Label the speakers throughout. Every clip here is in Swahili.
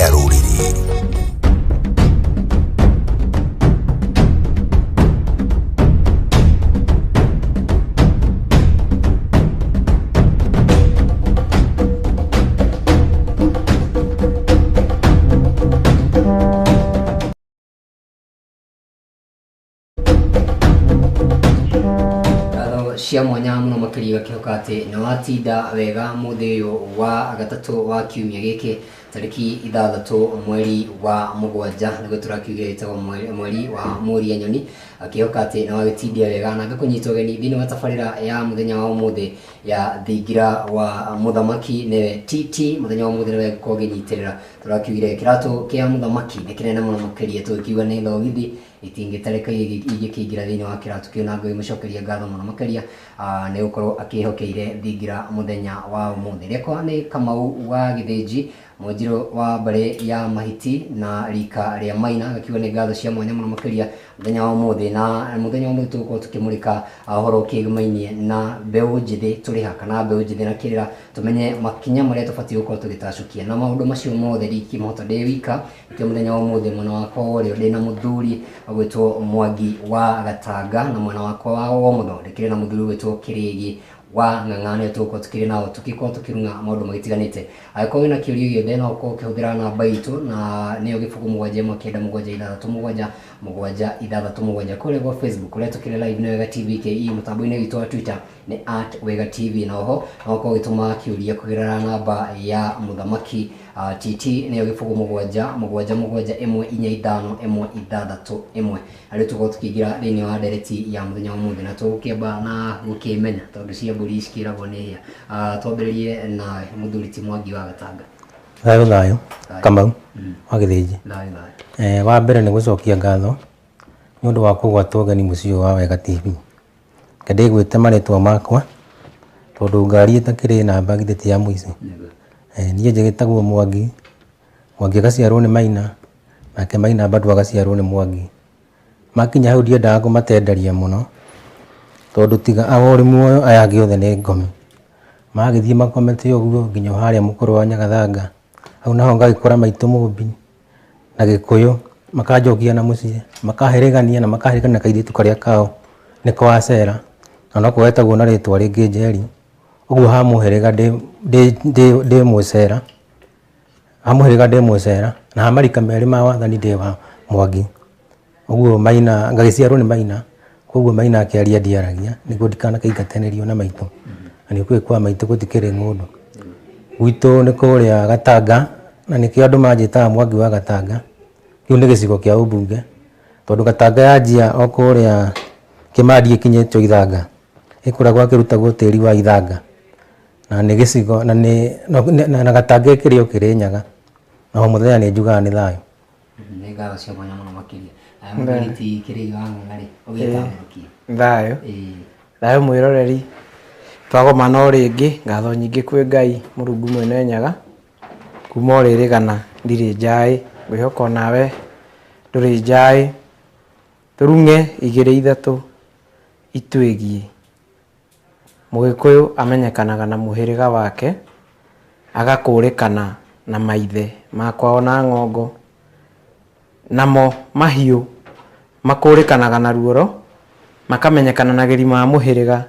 Speaker 1: ria rũrĩrĩ.
Speaker 2: cia mwanya muno makĩria gakĩhoka atĩ nĩ watinda wega mũthĩ ũyũ wa gatatũ wa kiumia gĩkĩ tarĩki 6 mweri wa mũgwanja nĩguo tũrakiugĩte mweri wa Mũria Nyoni, akĩhoka atĩ nĩ wagĩtindia wega na ngakũnyita ũgeni thĩinĩ wa tabarĩra ya mũthenya wa ũmũthĩ ya thingira wa mũthamaki nĩwe TT. Mũthenya wa ũmũthĩ nĩwe gũkorwo ũgĩnyitĩrĩra, tũrakiugire kĩratũ kĩa mũthamaki nĩ kĩnene mũno makĩria, tũkiuga nĩ thogithi itingĩtarĩka igĩkĩingĩra thĩinĩ wa kĩratũ kĩu, na ngĩmũcokeria ngatho mũno makĩria nĩ gũkorwo akĩhokeire thingira mũthenya wa ũmũthĩ. Rĩakwa nĩ Kamau wa Gĩthĩnji, Mũnjirũ wa mbarĩ ya Mahiti na rika rĩa Maina, gakiuga nĩ ngatho cia mwanya mũno makĩria mũthenya wa ũmũthĩ. Na mũthenya wa ũmũthĩ tũgũkorwo tũkĩmũrĩka ũhoro ũkĩgũmainie na mbeũ njĩthĩ tũrĩ ha, kana mbeũ njĩthĩ na kĩrĩra, tũmenye makinya marĩa tũbatiĩ gũkorwo tũgĩtacukia, na maũndũ macio mothe ndingĩmahota ndĩ wika. Nĩkĩo mũthenya wa ũmũthĩ mwena wakwa ũrĩa ndĩna mũthuri gwĩtwo Mwangi wa Gatanga, na mwena wakwa wa ũmotho ndĩkĩrĩ na mũthuri gwĩtwo Kĩrĩgi wa Ng'ang'a, tũgũkorwo tũkĩrĩ nao tũgĩkorwo tũkĩrũnga maũndũ magĩtiganĩte. Angĩkorwo wĩna kĩũria gĩothe no ũkorwo ũkĩhũthĩra namba itũ, na nĩyo 0719777677 kũrĩa gwa Facebook, ũrĩa tũkĩrĩ live nĩ Wega TV KE, mũtambo-inĩ witũ wa Twitter nĩ @Wega TV, na oho no ũkorwo ũgĩtũma kĩũria kũgerera namba ya mũthamaki TT nĩyo 0777145161. Arĩ tũkorwo tũkĩingĩra thĩinĩ wa ndereti ya mũthenya wa ũmũthĩ, na tũgũkĩamba na gũkĩmenya tondũ cia mbũri cikĩragwo nĩ hĩa. Twambĩrĩrie nawe mũthuri ti Mwangi wa Gatanga.
Speaker 3: Thayũ Kamau wa Gĩthĩnji. Wa mbere nĩ gũcokia ngatho nĩ ũndũ wa kũgwatwo ũgeni mũciĩ wa Wega TV. Ngandĩgwĩte marĩtwa makwa tondũ ngari ĩtakĩrĩ namba githĩti ya mũici. Niĩ njĩgĩtagwo Mwangi, Mwangi agaciarwo nĩ Maina, nake Maina bado agaciarwo nĩ Mwangi. Makinya hau ndiendaga kũmatenderia mũno tondũ tiga awori muoyo aya angĩ othe nĩ ngomi. Magĩthiĩ makomete ũguo nginya harĩa mũkũrũ wa Nyagathanga, hau naho ngagĩkora maitũ Mũmbi na Gĩkũyũ makanjokia na mũciĩ, makaherĩgania na makaherĩgania kairĩtu karĩa kao nĩ kwa Cera, na no kwetagwo na rĩtwa rĩngĩ Njeri. Ũguo hamũherĩga ndĩ Mũcera, hamũherĩga ndĩ Mũcera, na hamarika merĩ ma wathani ndĩ wa Mwangi. Ũguo Maina ngagĩciarwo nĩ Maina, koguo Maina akĩaria ndiaragia nĩguo ndikanakĩingatanĩrio na maitũ, na nĩ ũkũĩ kwa maitũ gũtikĩrĩ ng'ũndũ. Gwitũ nĩ kũrĩa Gatanga, na nĩkĩo andũ manjĩtaga Mwangi wa Gatanga. Kĩu nĩ gĩcigo kĩa ũmbunge tondũ Gatanga yanjia o kũrĩa Kĩmandi ĩkinyĩtio Ithanga, ĩkoragwo akĩrutagwo tĩri wa Ithanga, na nĩ gĩcigo na Gatanga ĩkĩrĩ o Kĩrĩnyaga, na o mũthenya nĩ njugaga nĩ thayũ.
Speaker 2: Nĩ ngatho cia mwanya mũno makĩria. Mũthuri ti Kĩrĩgi wa Ng'ang'a ũgĩtambũrũkia.
Speaker 4: Thayũ mwĩroreri, twagomana o rĩngĩ, ngatho nyingĩ kwĩ Ngai Mũrungu Mwene Nyaga. Kuma o rĩrĩgana ndirĩ njaĩ, ngwĩhoka nawe ndũrĩ njaĩ. Tũrung'e 2-3 itwĩgie. Mũgĩkũyũ amenyekanaga na mũhĩrĩga wake, agakũrĩkana na maithe makwao na ng'ongo, namo mahiũ makũrĩkanaga na ruoro, makamenyekana na gĩrima mũhĩrĩga,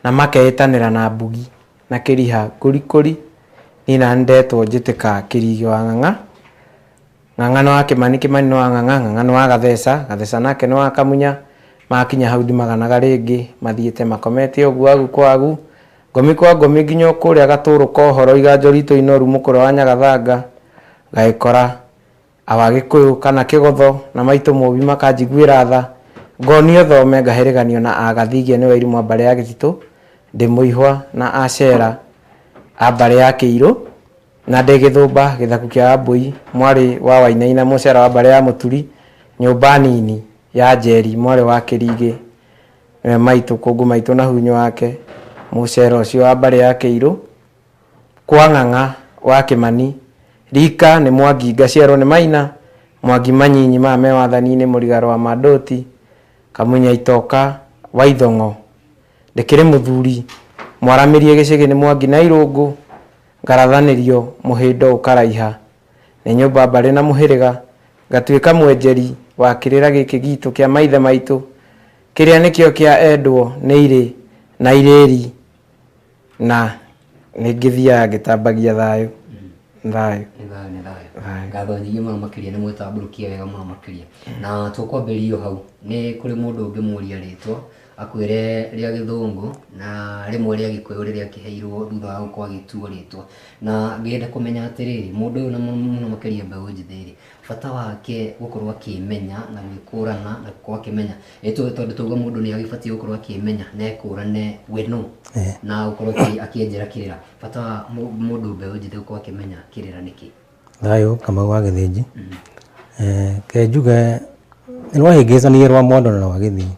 Speaker 4: na makeĩtanĩra na mbugi na kĩriha kũrikũri. Niĩ na ndetwo njĩtĩka Kĩrigi wa Ng'ang'a, Ng'ang'a nĩ wa Kĩmani, Kĩmani nĩ wa Ng'ang'a, Ng'ang'a nĩ wa Gatheca, Gatheca nake nĩ wa Kamunya. Makinya hau ndimaganaga rĩngĩ, mathiĩte makomete ũguo agu kwa agu, ngomi kwa ngomi nginya kũrĩa Gatũrũ Kohoro, Iganjo Ritũ Inoru, mũkũrũ wa Nyagathanga, ngagĩkora Awagĩkũyũ kana Kĩgotho na maitũ Mũmbi makanjiguĩra tha. Ngonio thome ngaherĩganio na Agathigia nĩ Wairũ mbarĩ ya Gĩtitũ, ndĩ Mũihwa na Acera a mbarĩ ya Kĩirũ, na ndĩ Gĩthũmba Gĩthaku kĩa Wambũi, mwarĩ wa Wainaina Mũcera wa mbarĩ ya Mũturi, nyũmba nini ya Njeri mwarĩ wa Kĩrigi, maitũ kũngũ maitũ na hunyo wake, Mũcera ũcio wa mbarĩ ya Kĩirũ, kwa Ng'ang'a wa Kĩmani. Rika nĩ Mwangi, ngaciarwo nĩ Maina, Mwangi manyinyi ma me wathani-inĩ, Mũrigaro wa Mandoti, Kamunya Itoka wa Ithong'o. Ndĩkĩrĩ mũthuri mwaramĩrie gĩcĩgĩ nĩ Mwangi na Irũngũ, ngarathanĩrio mũhĩndo ũkaraiha. nĩ nyũmba mbarĩ na mũhĩrĩga, ngatuĩka mwenjeri wa kĩrĩra gĩkĩ gitũ kĩa maithe maitũ, kĩrĩa nĩkĩo kĩa endwo nĩ irĩ na irĩri, na nĩ ngĩthiaga ngĩtambagia thayũ. Thayũ.
Speaker 2: Ngatho nyingĩ mũno makĩria nĩ mwĩtambũrũkia wega mũno makĩria. Na tũkwambĩrĩria hau, nĩ kũrĩ mũndũ ũngĩmũria rĩtwa akwĩre rĩa Gĩthũngũ na rĩmwe rĩa Gĩkũyũ rĩrĩa akĩheirwo thutha wa gũkorwo agĩtuo rĩtwa, na ngĩenda kũmenya atĩrĩrĩ, mũndũ ũyũ na mũno makĩria mbeũ njĩthĩ-rĩ, bata wake gũkorwo akĩmenya na gwĩkũrana na gũkorwo akĩmenya tondũ tuga mũndũ nĩ agĩbatiĩ gũkorwo akĩmenya na ekũrane we nũ na gũkorwo akĩenjera kĩrĩra. Bata wa mũndũ mbeũ njĩthĩ gũkorwo akĩmenya kĩrĩra nĩkĩ?
Speaker 3: Thayũ Kamau wa Gĩthĩnji. Ke njuge nĩ rwahĩngĩcanĩrie rwa Mwandona na wa Gĩthii,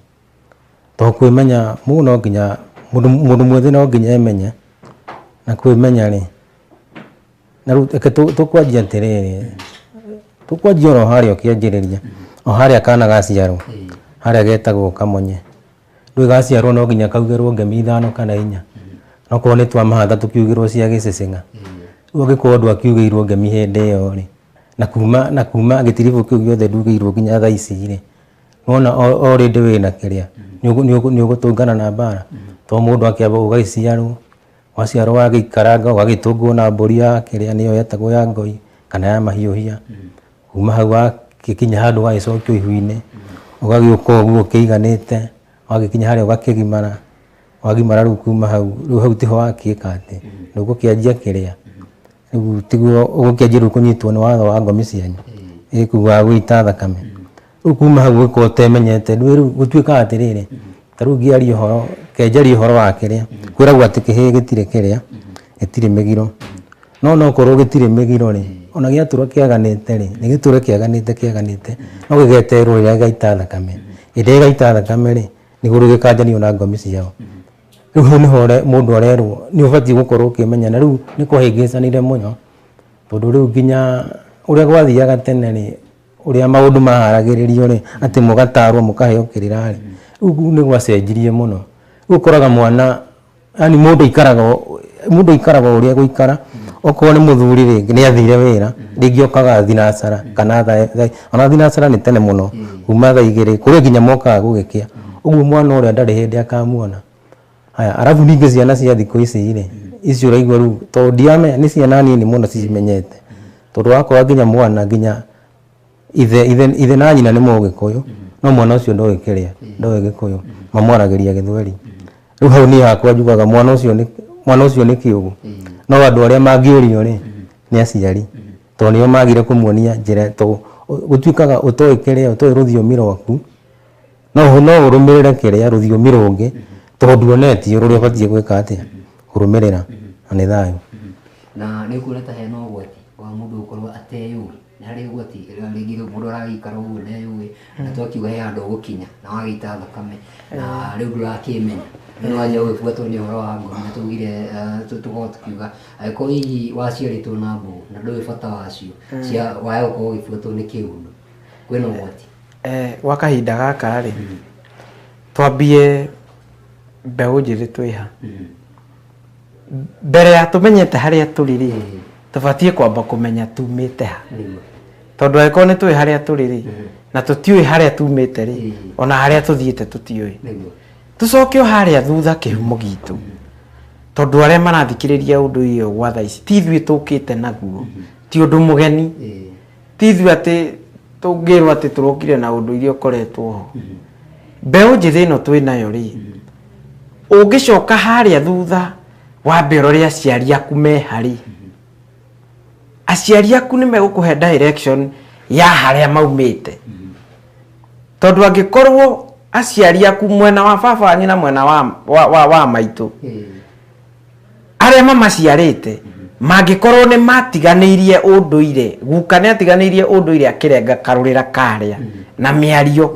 Speaker 3: to kwĩmenya mũndũ no nginya mũndũ mwĩthĩ no nginya emenye, na kwĩmenya-rĩ, na rĩu reke tũkwanjia atĩrĩrĩ, tũkwanjia oro harĩa ũkĩanjĩrĩria, o harĩa kana gaciarwo harĩa getagwo Kamonye. Rĩu gaciarwo no nginya kaugĩrwo ngemi 5 kana 4, nokorwo nĩ twa mahatha tũkiugĩrwo cia Gĩcĩcĩng'a. Rĩu angĩkorwo ndwakiugĩirwo ngemi hĩndĩ ĩyo-rĩ, na kuma gĩtiribũ kĩu gĩothe ndugĩirwo nginya thaa ici-rĩ, wona already wĩna kĩrĩa nĩ ũgũtũngana na mbara. To mũndũ akĩamba ũgagĩciarwo, waciarwo wagĩikaranga ũgagĩtũngwo na mbũri ya kĩrĩa nĩyo yetagwo ya ngoi kana ya mahiũhia. Kuma hau wagĩkinya handũ ũgagĩcokio ihu-inĩ, ũgagĩũka ũguo ũkĩiganĩte, wagĩkinya harĩa ũgakĩgimara, wagimara rĩu kuma hau, rĩu hau tiho wakĩka atĩ ndũgũkĩanjia kĩrĩa, rĩu tiguo ũgũkĩanjia rĩu kũnyitwo nĩ watho wa ngomi cianyu ĩkuga gũita thakame. Rĩu kuma hau ũgĩkorwo ũtemenyete, rĩu gũtuĩka atĩrĩrĩ, ta rĩu ngĩaria ũhoro, kenjaria ũhoro wa kĩrĩa, kwĩragwo atĩ kĩhĩĩ gĩtirĩ kĩrĩa, gĩtirĩ mĩgiro, no nokorwo gĩtirĩ mĩgiro-rĩ, ona gĩatũra kĩaganĩte-rĩ, nĩ gĩtũre kĩaganĩte, no gĩgeterwo rĩrĩa gĩgaita thakame. Hĩndĩ gĩgaita thakame-rĩ, nĩguo rĩu gĩkanjanio na ngomi ciao. Rĩu hau nĩho mũndũ arerwo nĩ ũbatiĩ gũkorwo ũkĩmenya, na rĩu nĩ kwahĩngĩcanire mũno, tondũ rĩu nginya ũrĩa gwathiaga tene-rĩ, ũrĩa maũndũ maharagĩrĩrio-rĩ, atĩ mũgatarwo mũkaheo kĩrĩra-rĩ, rĩu nĩ gwacenjirie mũno. Rĩu ũkoraga mwana, yani mũndũ aikaraga ũrĩa gũikara, okorwo nĩ mũthuri rĩngĩ nĩ athire wĩra, rĩngĩ okaga thinacara kana ona thinacara nĩ tene mũno, kuma thaa 2 kũrĩ nginya mokaga gũgĩkĩa. Ũguo mwana ũrĩa ndarĩ hĩndĩ akamuona. Haya, arabu ningĩ ciana cia thikũ ici-rĩ, icio ũraigua rĩu, tondũ ndiamenya nĩ ciana nini mũno cimenyete, tondũ wakora nginya mwana nginya ithe na nyina nĩ Mũgĩkũyũ, no mwana ũcio ndoĩ kĩrĩa, ndoĩ Gĩkũyũ, mamwaragĩria Gĩthweri. Rĩu hau niĩ hakwa njugaga mwana ũcio nĩ kĩũgũ, no andũ arĩa mangĩũrio-rĩ nĩ aciari, tondũ nĩo magire kũmuonia njĩra, tondũ gũtuĩkaga ũtoĩ kĩrĩa, ũtoĩ rũthiomi rwaku, no ũrũmĩrĩre kĩrĩa rũthiomi rũngĩ, tondũ onetio rũrĩa ũbatiĩ gwĩka atĩa, kũrũmĩrĩra, na nĩ thayũ.
Speaker 2: Na nĩ kuona ta hena ũgwati wa mũndũ gũkorwo ateyũĩ, nĩ harĩ ũgwati rĩngĩ mũndũ aragĩikara ũguo neyũĩ, na twakiuga he handũ ũgũkinya na wagĩita thakame na rĩu ndũrakĩmenya, nĩ wanja gũgĩbuatwo nĩ ũhoro wa ngomi, na tũgire tũkorwo tũkiuga angĩkorwo hihi waciarĩtwo na mbũũ na ndũĩ bata wacio waya gũkorwo ũgĩbuatwo nĩ kĩũndũ, kwĩna ũgwati?
Speaker 4: Gwa kahinda gaka-rĩ, twambie mbeũ njĩthĩ twĩha, mbere ya tũmenyete harĩa tũrĩ-rĩ, tũbatiĩ kwamba kũmenya tumĩte ha, tondũ angĩkorwo nĩ tũĩ harĩa tũrĩ-rĩ na tũtiũĩ harĩa tumĩte-rĩ, ona harĩa tũthiĩte tũtiũĩ, tũcoke o harĩa thutha kĩhumo gitũ, tondũ arĩa marathikĩrĩria ũndũire ũyũ gwa thaa ici ti ithuĩ tũkĩte naguo, ti ũndũ mũgeni, ti ithuĩ atĩ tũngĩrwo atĩ tũrokire na ũndũire ũkoretwo ho. Mbeũ njĩthĩ ĩno twĩnayo-rĩ, ũngĩcoka harĩa thutha wambe ũrore aciari aku me harĩ, aciari aku nĩ megũkũhe direction ya harĩa maumĩte, tondũ angĩkorwo aciari aku mwena wa baba wanyu na mwena wa maitũ arĩa mamaciarĩte mangĩkorwo nĩ matiganĩirie ũndũire, guka nĩ atiganĩirie ũndũire akĩrenga karũrĩra karĩa na mĩario,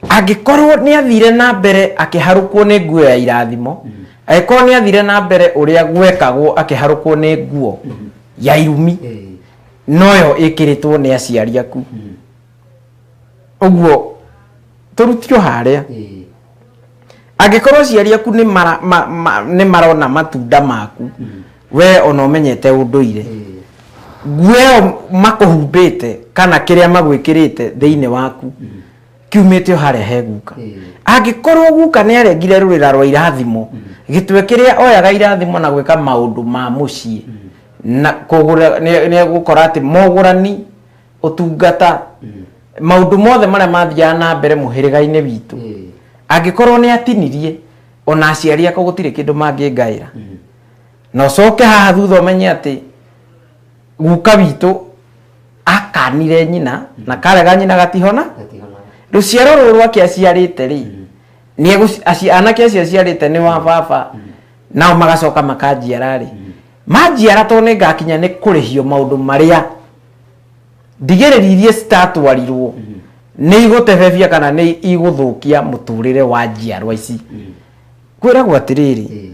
Speaker 4: angĩkorwo nĩ athire na mbere akĩharũkwo nĩ nguo ya irathimo, angĩkorwo nĩ athire na mbere ũrĩa gwekagwo akĩharũkwo nĩ nguo ya irumi, noyo ĩkĩrĩtwo nĩ aciari aku. Ũguo tũrutio harĩa, angĩkorwo aciari aku nĩ marona matunda maku, we ona ũmenyete ũndũire, guo makuhumbite kana kiria magwikirite thiini waku kiumite haria he guka angikorwo guka ni arengire rurira rwa irathimo gitwe kiria oyaga irathimo na gwika maundu ma mucii na kugura ni gukora ati mogurani utungata maundu mothe maria mathia na mbere muhiriga-ini witu angikorwo ni atinirie ona aciari akwa gutire kindu mangingaira no coke haha thutha umenye ati guka witu akanire nyina na karega nyina gatihona ruciaro ruru akiaciarite ri ni anake acio aciarite ni wa baba nao magacoka makanjiara ri manjiara to ni ngakinya ni kurihio maundu maria ndigiriririe citatwarirwo ni igutebebia kana ni iguthukia muturire wa njiarwa ici kwiragwo atiriri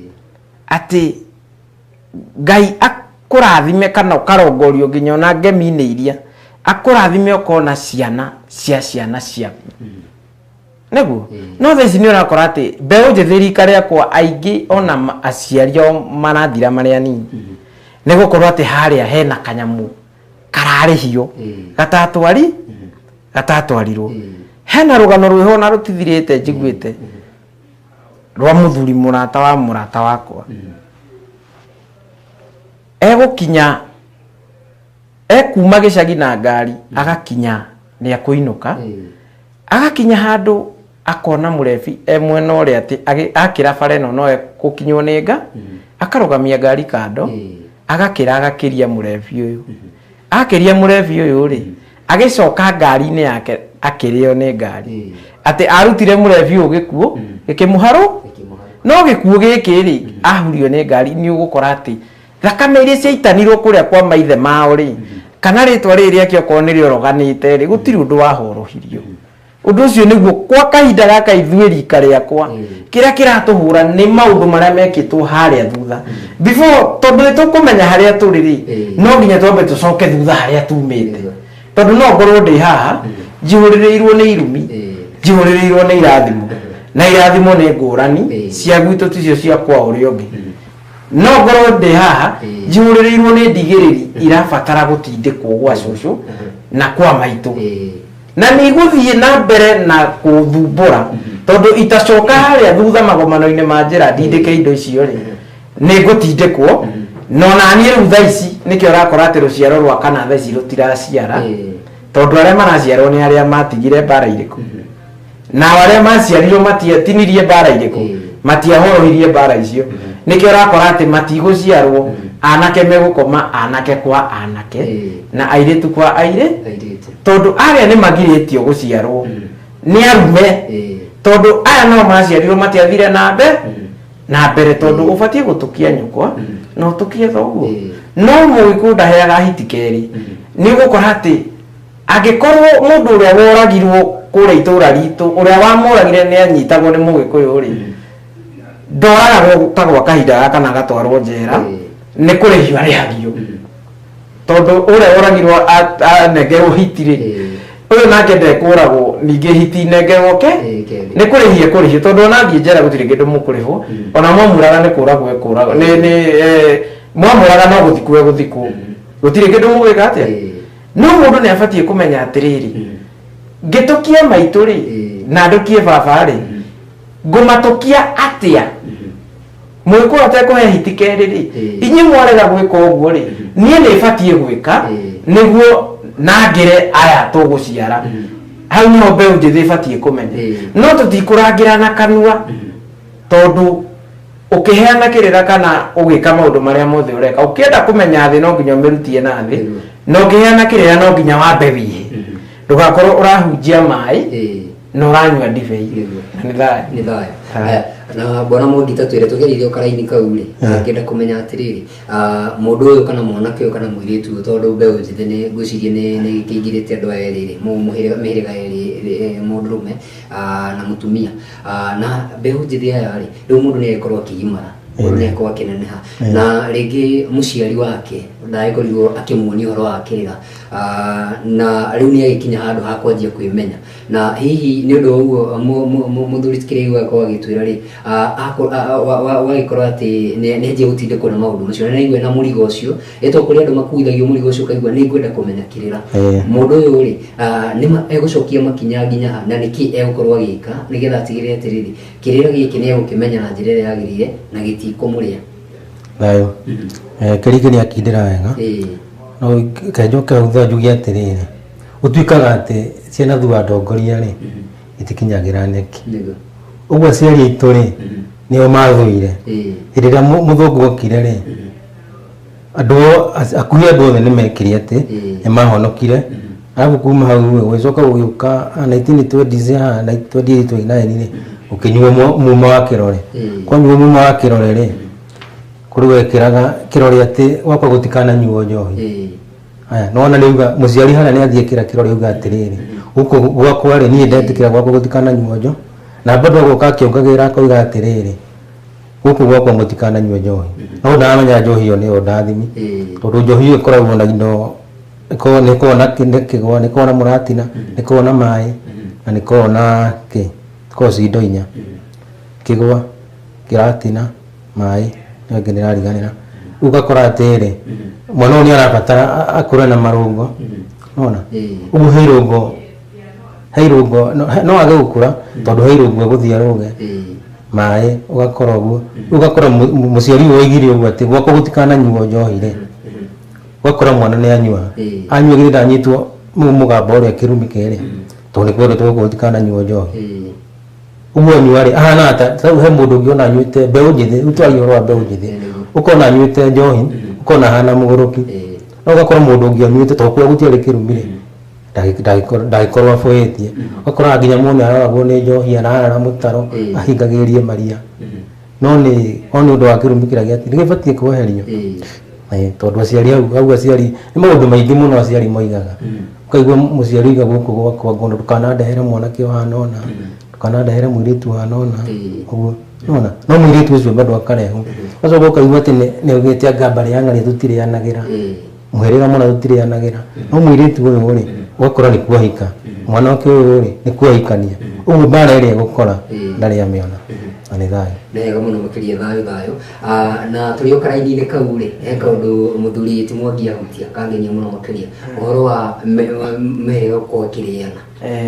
Speaker 4: ati Ngai akurathime kana ukarongorio nginya ona ngemi-ini iria akurathime ukona ciana cia ciana ciaku neguo no theci ni urakora ati mbeu njithiri karia kwa aingi ona aciari o marathira maria nini ni gukorwo ati haria hena kanyamu kararihio gatatwarirwo hena rugano rwiho na rutithirite njiguite rwa muthuri murata wakwa egukinya ekuma gicagi na ngari agakinya ni akuinuka agakinya handu akona murebi mwena uria ati akira bare no gukinywo ni nga akarugamia ngari kando agakiria murebi uyu akiria murebi uyu ri agicoka ngari-ini yake akirio ni ngari ati arutire murebi uyu gikuo gikimuharu no gikuo giki ri ahurio ni ngari ni ugukora ati thakame iria ciaitanirwo kuria kwa maithe mao ri kana ritwa riri akioko ni rioroganite ri gutiri undu wahorohirio undu ucio niguo kwa kahinda gaka ithuĩ rika riakwa kiria kiratuhura ni maundu maria mekitwo haria thutha before tondu tukumenya haria turi ri no nginya twambe tucoke thutha haria tumite tondu no ngorwo ndi haha njihuririrwo ni irumi njihuririrwo ni irathimo na irathimo ni ngurani cia gwitu ticio cia kwa uria ungi no ngorwo ndi haha njihuririrwo ni ndigiriri irabatara gutindikwo gwa cucu na kwa maitu na ni guthie na mbere na kuthumbura tondu itacoka haria thutha magomano-ini ma njira ndindike indo icio ri ni gutindikwo no na ni riu thaa ici nikio urakora ati ruciaro rwa kana thaa ici rutiraciara tondu aria maraciarwo ni aria matigire mbara iriku na aria maciarirwo matiatinirie mbara iriku matiahorohirie mbara icio nikio urakora ati matiguciarwo anake megukoma anake kwa anake na airitu kwa airitu tondu aria ni magiritio guciarwo ni arume tondu aya no maciarirwo matiathire na mbere tondu ubatie gutukia nyukwa no tukie thoguo no muikunda heaga hitikeri ni gukora ati agikorwo mundu uria woragirwo kuria itura ritu uria wamuragire ni anyitagwo ni mugikuyu ri ndoraga gutagwa kahinda gaka na gatwarwo njera ni kurihio arihagio tondu uria woragirwo anengerwo hitiri uyu nake ndekuragwo ningi hiti nengerwo ke ni kurihio tondu ona thie njera gutire kindu mukurihwo ona mwamuraga ni kuragwo ekuragwo ni mwamuraga no guthikwo guthikwo gutire kindu mugwika atia no mundu ni abatie kumenya atiriri ngitukia maitu ri na ndukie baba ri ngumatukia atia mwiko atekuhe hitikeri ri inyi mwarega gwika uguo ri nie ni batie gwika niguo nangire aya tuguciara hau no mbeu njithi batie kumenya no tutikurangira na kanua tondu ukiheana kirira kana ugika maundu maria mothe ureka ukienda kumenya thi no nginya umirutie na thi no ngiheana kirira no nginya wambe wihe ndugakorwo urahunjia mai no ranywa ndibei ni thai
Speaker 2: na bona Mungita twire tugeririe ukaraini kau ri ngenda kumenya atiriri mundu uyu kana mwanake uyu kana mwiritu tondu mbeu njithe ni gucirie ni kingirite andu eri mihiriga eri mundurume na mutumia na mbeu njithe aya ri riu mundu ni akorwo akigimara ne kwa kineneha na rĩngĩ mũciari wake ndaĩkorirwo akĩmuonia ũhoro wa kĩrĩra na rĩu nĩ agĩkinya handũ ha kwanjia kwĩmenya na hihi nĩ ũndũ ũguo mũthuri tikĩrĩigua akorwo agĩtwĩra rĩ wagĩkorwo atĩ nĩ anjia gũtindĩkwo na maũndũ macio na nĩaigua na mũrigo ũcio ĩtwo kũrĩ andũ makuithagio mũrigo ũcio ũkaigua nĩ ngwenda kũmenya kĩrĩra mũndũ ũyũ rĩ nĩ egũcokia makinya nginya ha na nĩkĩ egũkorwo agĩka nĩgetha atigĩrĩre atĩrĩrĩ kĩrĩra gĩkĩ nĩ egũkĩmenya na njĩra ĩrĩa yagĩrĩire na gĩtikũmũrĩa thayũ
Speaker 3: kĩrĩkĩ nĩ akindĩra wega no kenjoke hutha njuge atĩrĩrĩ ũtuĩkaga atĩ ciana thutha ndongoria rĩ itikinyagĩra neki ũguo aciari aitũ rĩ nĩo mathũire hĩndĩ ĩrĩa mũthũngũ okire rĩ akuhĩ andũ othe nĩ mekire atĩ nĩ mahonokire arabu kuma hau gũgĩcoka gũgĩũka 1920s haha 2029 rĩ ũkĩnyua muma wa kĩrore kwanyua muma wa kĩrore rĩ kũrĩ wekĩraga kĩrore atĩ gwakwa gũtikananyuo njohi aya nona niuga mũciari harĩa nĩ athiĩ kĩra kĩrore uga atĩrĩrĩ gũkũ gwakwa rĩ niĩ ndetĩkĩra gwakwa gũtikananyuo njo na bado agoka akĩongagĩrĩra akoiga atĩrĩrĩ gũkũ gwakwa gũtikananyuo njohi no ndamenya njohi ĩyo nĩyo ndathimi tondũ njohi ĩyo ĩkoragwo na indo nĩkoragwo na kĩgwa nĩkoragwo na mũratina nĩkoragwo na maĩ na nĩkoragwo na koragwo ci indo inya kĩgwa kĩratina maĩ nĩngĩ nĩrariganĩra ũgakora atĩrĩ mwana ũyũ nĩ arabatara akũre na marũngo nona ũguo he irũngo no age gũkũra tondũ he irũngo egũthiĩ arũge maĩ ũgakora ũguo ũgakora mũciari ũyũ oigire ũguo atĩ gwakwa gũtikananyuo njohi rĩ ũgakora mwana nĩ anyua anyua githĩ ndanyitwo mũgamba ũrĩa kĩrumi kerĩ tondũ nĩ kwendetwo gũkũ gũtikananyuo njohi ũguo anyua rĩ ahana ta rĩu he mũndũ ũngĩ ona anyuĩte mbeũ njĩthĩ rĩu twaria ũhoro wa mbeũ njĩthĩ ũkona anyuĩte njohi ũkona ahana mũgũrũki no ũgakora mũndũ ũngĩ anyuĩte tondũ kũrĩa gũtiarĩ kĩrumi rĩ ndagĩkorwo abũĩtie ũgakora nginya mũndũ araragwo nĩ njohi arara mũtaro ahingagĩrĩrie maria no nĩ ũndũ wa kĩrumi kĩrĩa gĩati nĩgĩbatiĩ kweherio tondũ aciari hau aciari nĩ maũndũ maingĩ mũno aciari moigaga ũkaigua mũciari oiga gũkũ gwakwa ngona ndũkanandehere mwanake ũhana ũna ndũkanandehere mũirĩtu ũhana ũna ũguo nona no mũirĩtu ũcio bado akarehu ũgacoka ũkaigua atĩ nĩ augĩte anga mbarĩ ya ng'arĩ tũtirĩanagĩra mũhĩrĩga mũna tũtirĩanagĩra no mũirĩtu ũyũ rĩ ũgakora nĩ kuahika mwanake ũyũ rĩ nĩ kuahikania ũguo mbara ĩrĩa egũkora ndarĩ amĩona na nĩ thayũ
Speaker 2: nega mũno makĩria thayũ na tũrĩ o karaini-inĩ kau rĩ he kaũndũ mũthuri ti Mwangi ahutia kangenia mũno makĩria ũhoro wa mĩhĩrĩga gũkorwo ĩkĩrĩana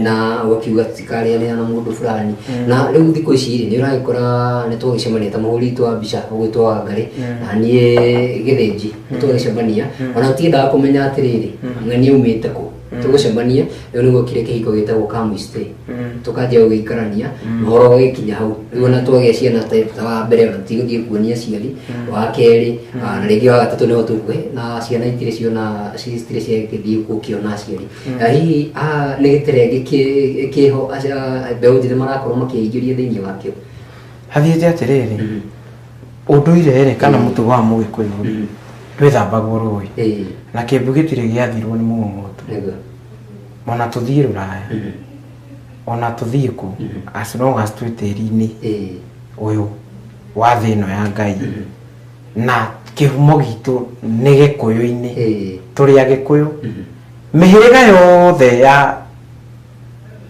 Speaker 2: na ũgakiuga tikarĩanĩra na mũndũ fulani na rĩu thikũ ici rĩ nĩ ũragĩkora nĩ twagĩcemania ta mũhũri witũ wa mbica ũgwĩtwo Wangari na niĩ Gĩthĩnji nĩ twagĩcemania ona tũtiendaga kũmenya atĩrĩrĩ ng'ania umĩte kũ tũgũcemania rĩu nĩguo kĩrĩa kĩhiko gĩtagwo Kamui Stay tũkanjia gũgĩikarania ũhoro ũgĩkinya hau rĩu ona twagĩa ciana ta wa mbere ona tigũthiĩ kuonia aciari wa kerĩ na rĩngĩ wa gatatũ nĩho tũkũhe na ciana itirĩ ciona citirĩ ciagĩthiĩ gũkĩona aciari hihi nĩ gĩterenge kĩho mbeũ njĩthĩ marakorwo makĩingĩria thĩinĩ wakĩo
Speaker 4: hathiĩte atĩrĩrĩ ũndũire rĩ kana mũtugo wa Mũgĩkũyũ ndwĩthambagwo rũĩ na kĩmbũ gĩtirĩ gĩathirwo nĩ mũng'ũng'ũtũ ona tũthiĩ Rũraya ona tũthiĩ kũ as long as twĩ tĩri-inĩ ũyũ wa thĩ ĩno ya Ngai na kĩhumo gitũ nĩ Gĩkũyũ-inĩ tũrĩ Agĩkũyũ mĩhĩrĩga yothe ya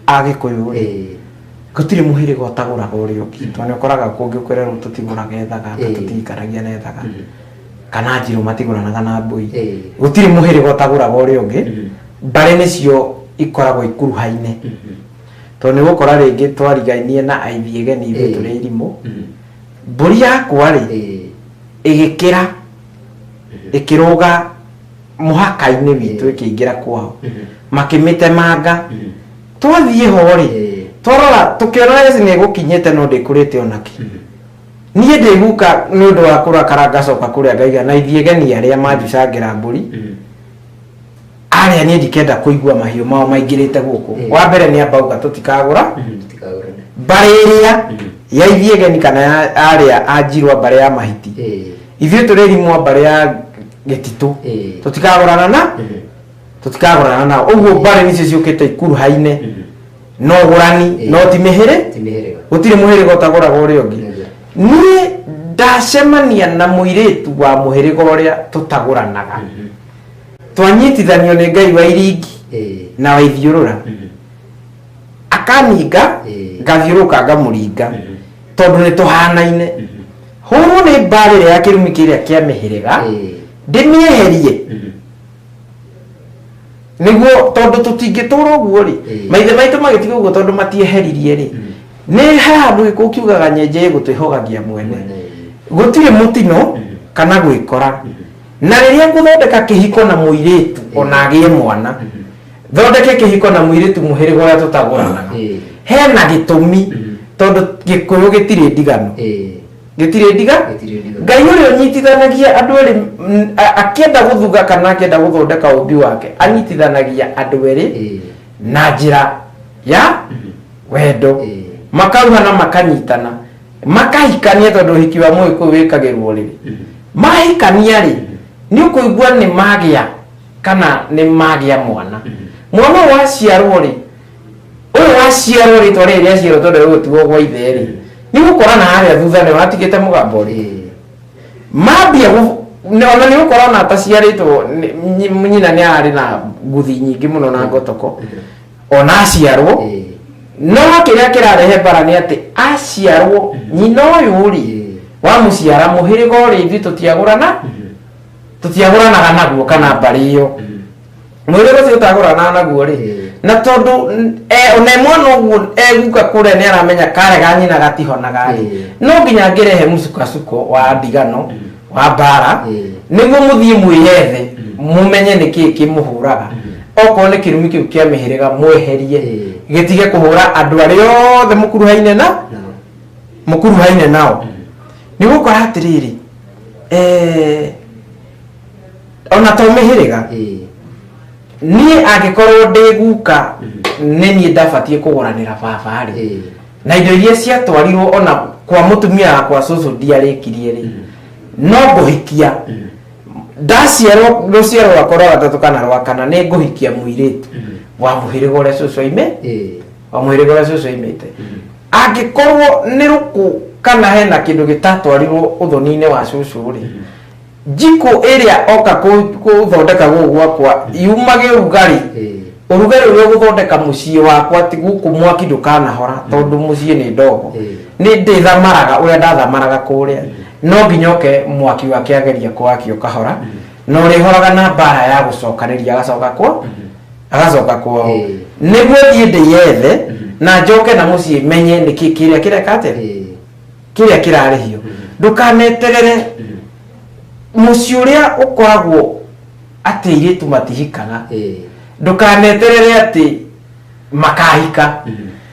Speaker 4: Agĩkũyũ gũtirĩ mũhĩrĩga ũtagũraga ũrĩa ũngĩ tondũ nĩ ũkoraga kũngĩ ũkwererwo tũtigũraga ethaga tũtiikaragia na ethaga kana Njirũ matigũranaga na Mbũi gũtirĩ mũhĩrĩga ũtagũraga ũrĩa ũngĩ mbarĩ nĩcio ikoragwo ikuruhaine tondũ nĩ gũkora rĩngĩ twarigainie na aithiĩgeni ithuĩ tũrĩ Irimũ mbũri yakwa rĩ ĩgĩkĩra ĩkĩrũga mũhaka-inĩ witũ ĩkĩingĩra kwao makĩmĩtemanga twathiĩ ho rĩ twarora tũkĩona eci nĩ ĩgũkinyĩte no ndĩkũrĩte onaki niĩ ndĩguka nĩ ũndũ wa kũrakara ngacoka kũrĩa ngaiga na ithiĩgeni arĩa manjicangĩra mbũri arĩa niĩ ndikenda kũigua mahiũ mao maingĩrĩte gũkũ wa mbere nĩ ambauga tũtikagũra mbarĩ ĩrĩa ya ithiĩgeni kana arĩa a Njirũ mbarĩ ya mahiti ithuĩ tũrĩ Irimũ mbarĩ ya Gĩtitũ tũtikagũrana nao ũguo mbarĩ nĩcio ciũkĩte ikuruhaine no gũrani no ti mĩhĩrĩ gũtirĩ mũhĩrĩga ũtagũraga ũrĩa ũngĩ niĩ ndacemania na muiritu wa muhiriga uria tutaguranaga twanyitithanio ni Ngai wa iringi na wa ithiurura akaninga ngathiuruka ngamuringa tondu ni tuhanaine huru ni mbarire ya kirumi kiria kia mihiriga ndimieherie niguo tondu tutingitura uguo ri maithe maitu magitiga uguo tondu matieheririe ri ni handu gikukiugaga nyenje gutwihogagia mwene gutire mutino kana gwikora na riria nguthondeka kihiko na muiritu ona agie mwana thondeke kihiko na muiritu muhiriga uria tutaguranaga hena gitumi tondu gikuyu gitire ndigano gitire ndiga Ngai uria unyitithanagia andu eri akienda guthuga kana akienda guthondeka umbi wake anyitithanagia andu eri na njira ya wendo makauhana makanyitana makahikania tondu hiki wa muiko wikagirwo ri mahikania ri ni ukuigua ni magia kana ni magia mwana waciarwo ri uyu waciarwo ri tore ria ciaro tondu gutuo gwa ithe ri ni gukora na haria thutha ni watigite mugambo ri mambia ona ni gukora na taciaritwo nyina ni ari na nguthi nyingi muno na ngotoko ona aciarwo no kiria kirarehe bara ni ati aciarwo nyina uyu ri wa muciara muhiriga uri ithu tutiaguranaga naguo kana bari iyo muhiriga ucio utagurana naguo ri na tondu ona mwana uguo eguka kure ni aramenya karega nyina gatihonaga no nginya ngirehe musuko wa ndigano wa bara niguo muthie mwiyethe mumenye niki kimuhuraga oko ni kirumi kiu kia mihiriga mweherie gitige kuhura andu ari othe mukuruhaine nao ni gukora atiriri ona to mihiriga ni agikorwo ndiguka ni ni ndabatie kuguranira baba ri na indo iria ciatwarirwo ona kwa mutumia kwa cucu ndiarikirie ri no nguhikia ndaciarwo ruciaro rwakwa rwa gatatu kana rwa kana ni nguhikia muiritu wa muhiriga uria cucu wa muhiriga uria cucu imite agikorwo ni ruku kana hena kindu gitatwarirwo uthoni-ini wa cucu ri jiko area oka kuthondeka gwakwa yumage urugari uria guthondeka mucii wakwa ti guku mwaki ndukana hora tondu mucii ni ndogo ni ndithamaraga uria ndathamaraga kuria no nginyoke mwaki wake ageria kwaki ukahora no rihoraga na bara ya gucokaniria agacoka kwa niguo thie ndiyethe na njoke na mucii menye niki kiria kiria kirarihio ndukaneterere mucii uria ukoragwo ati iritu matihikaga ndukaneterere ati makahika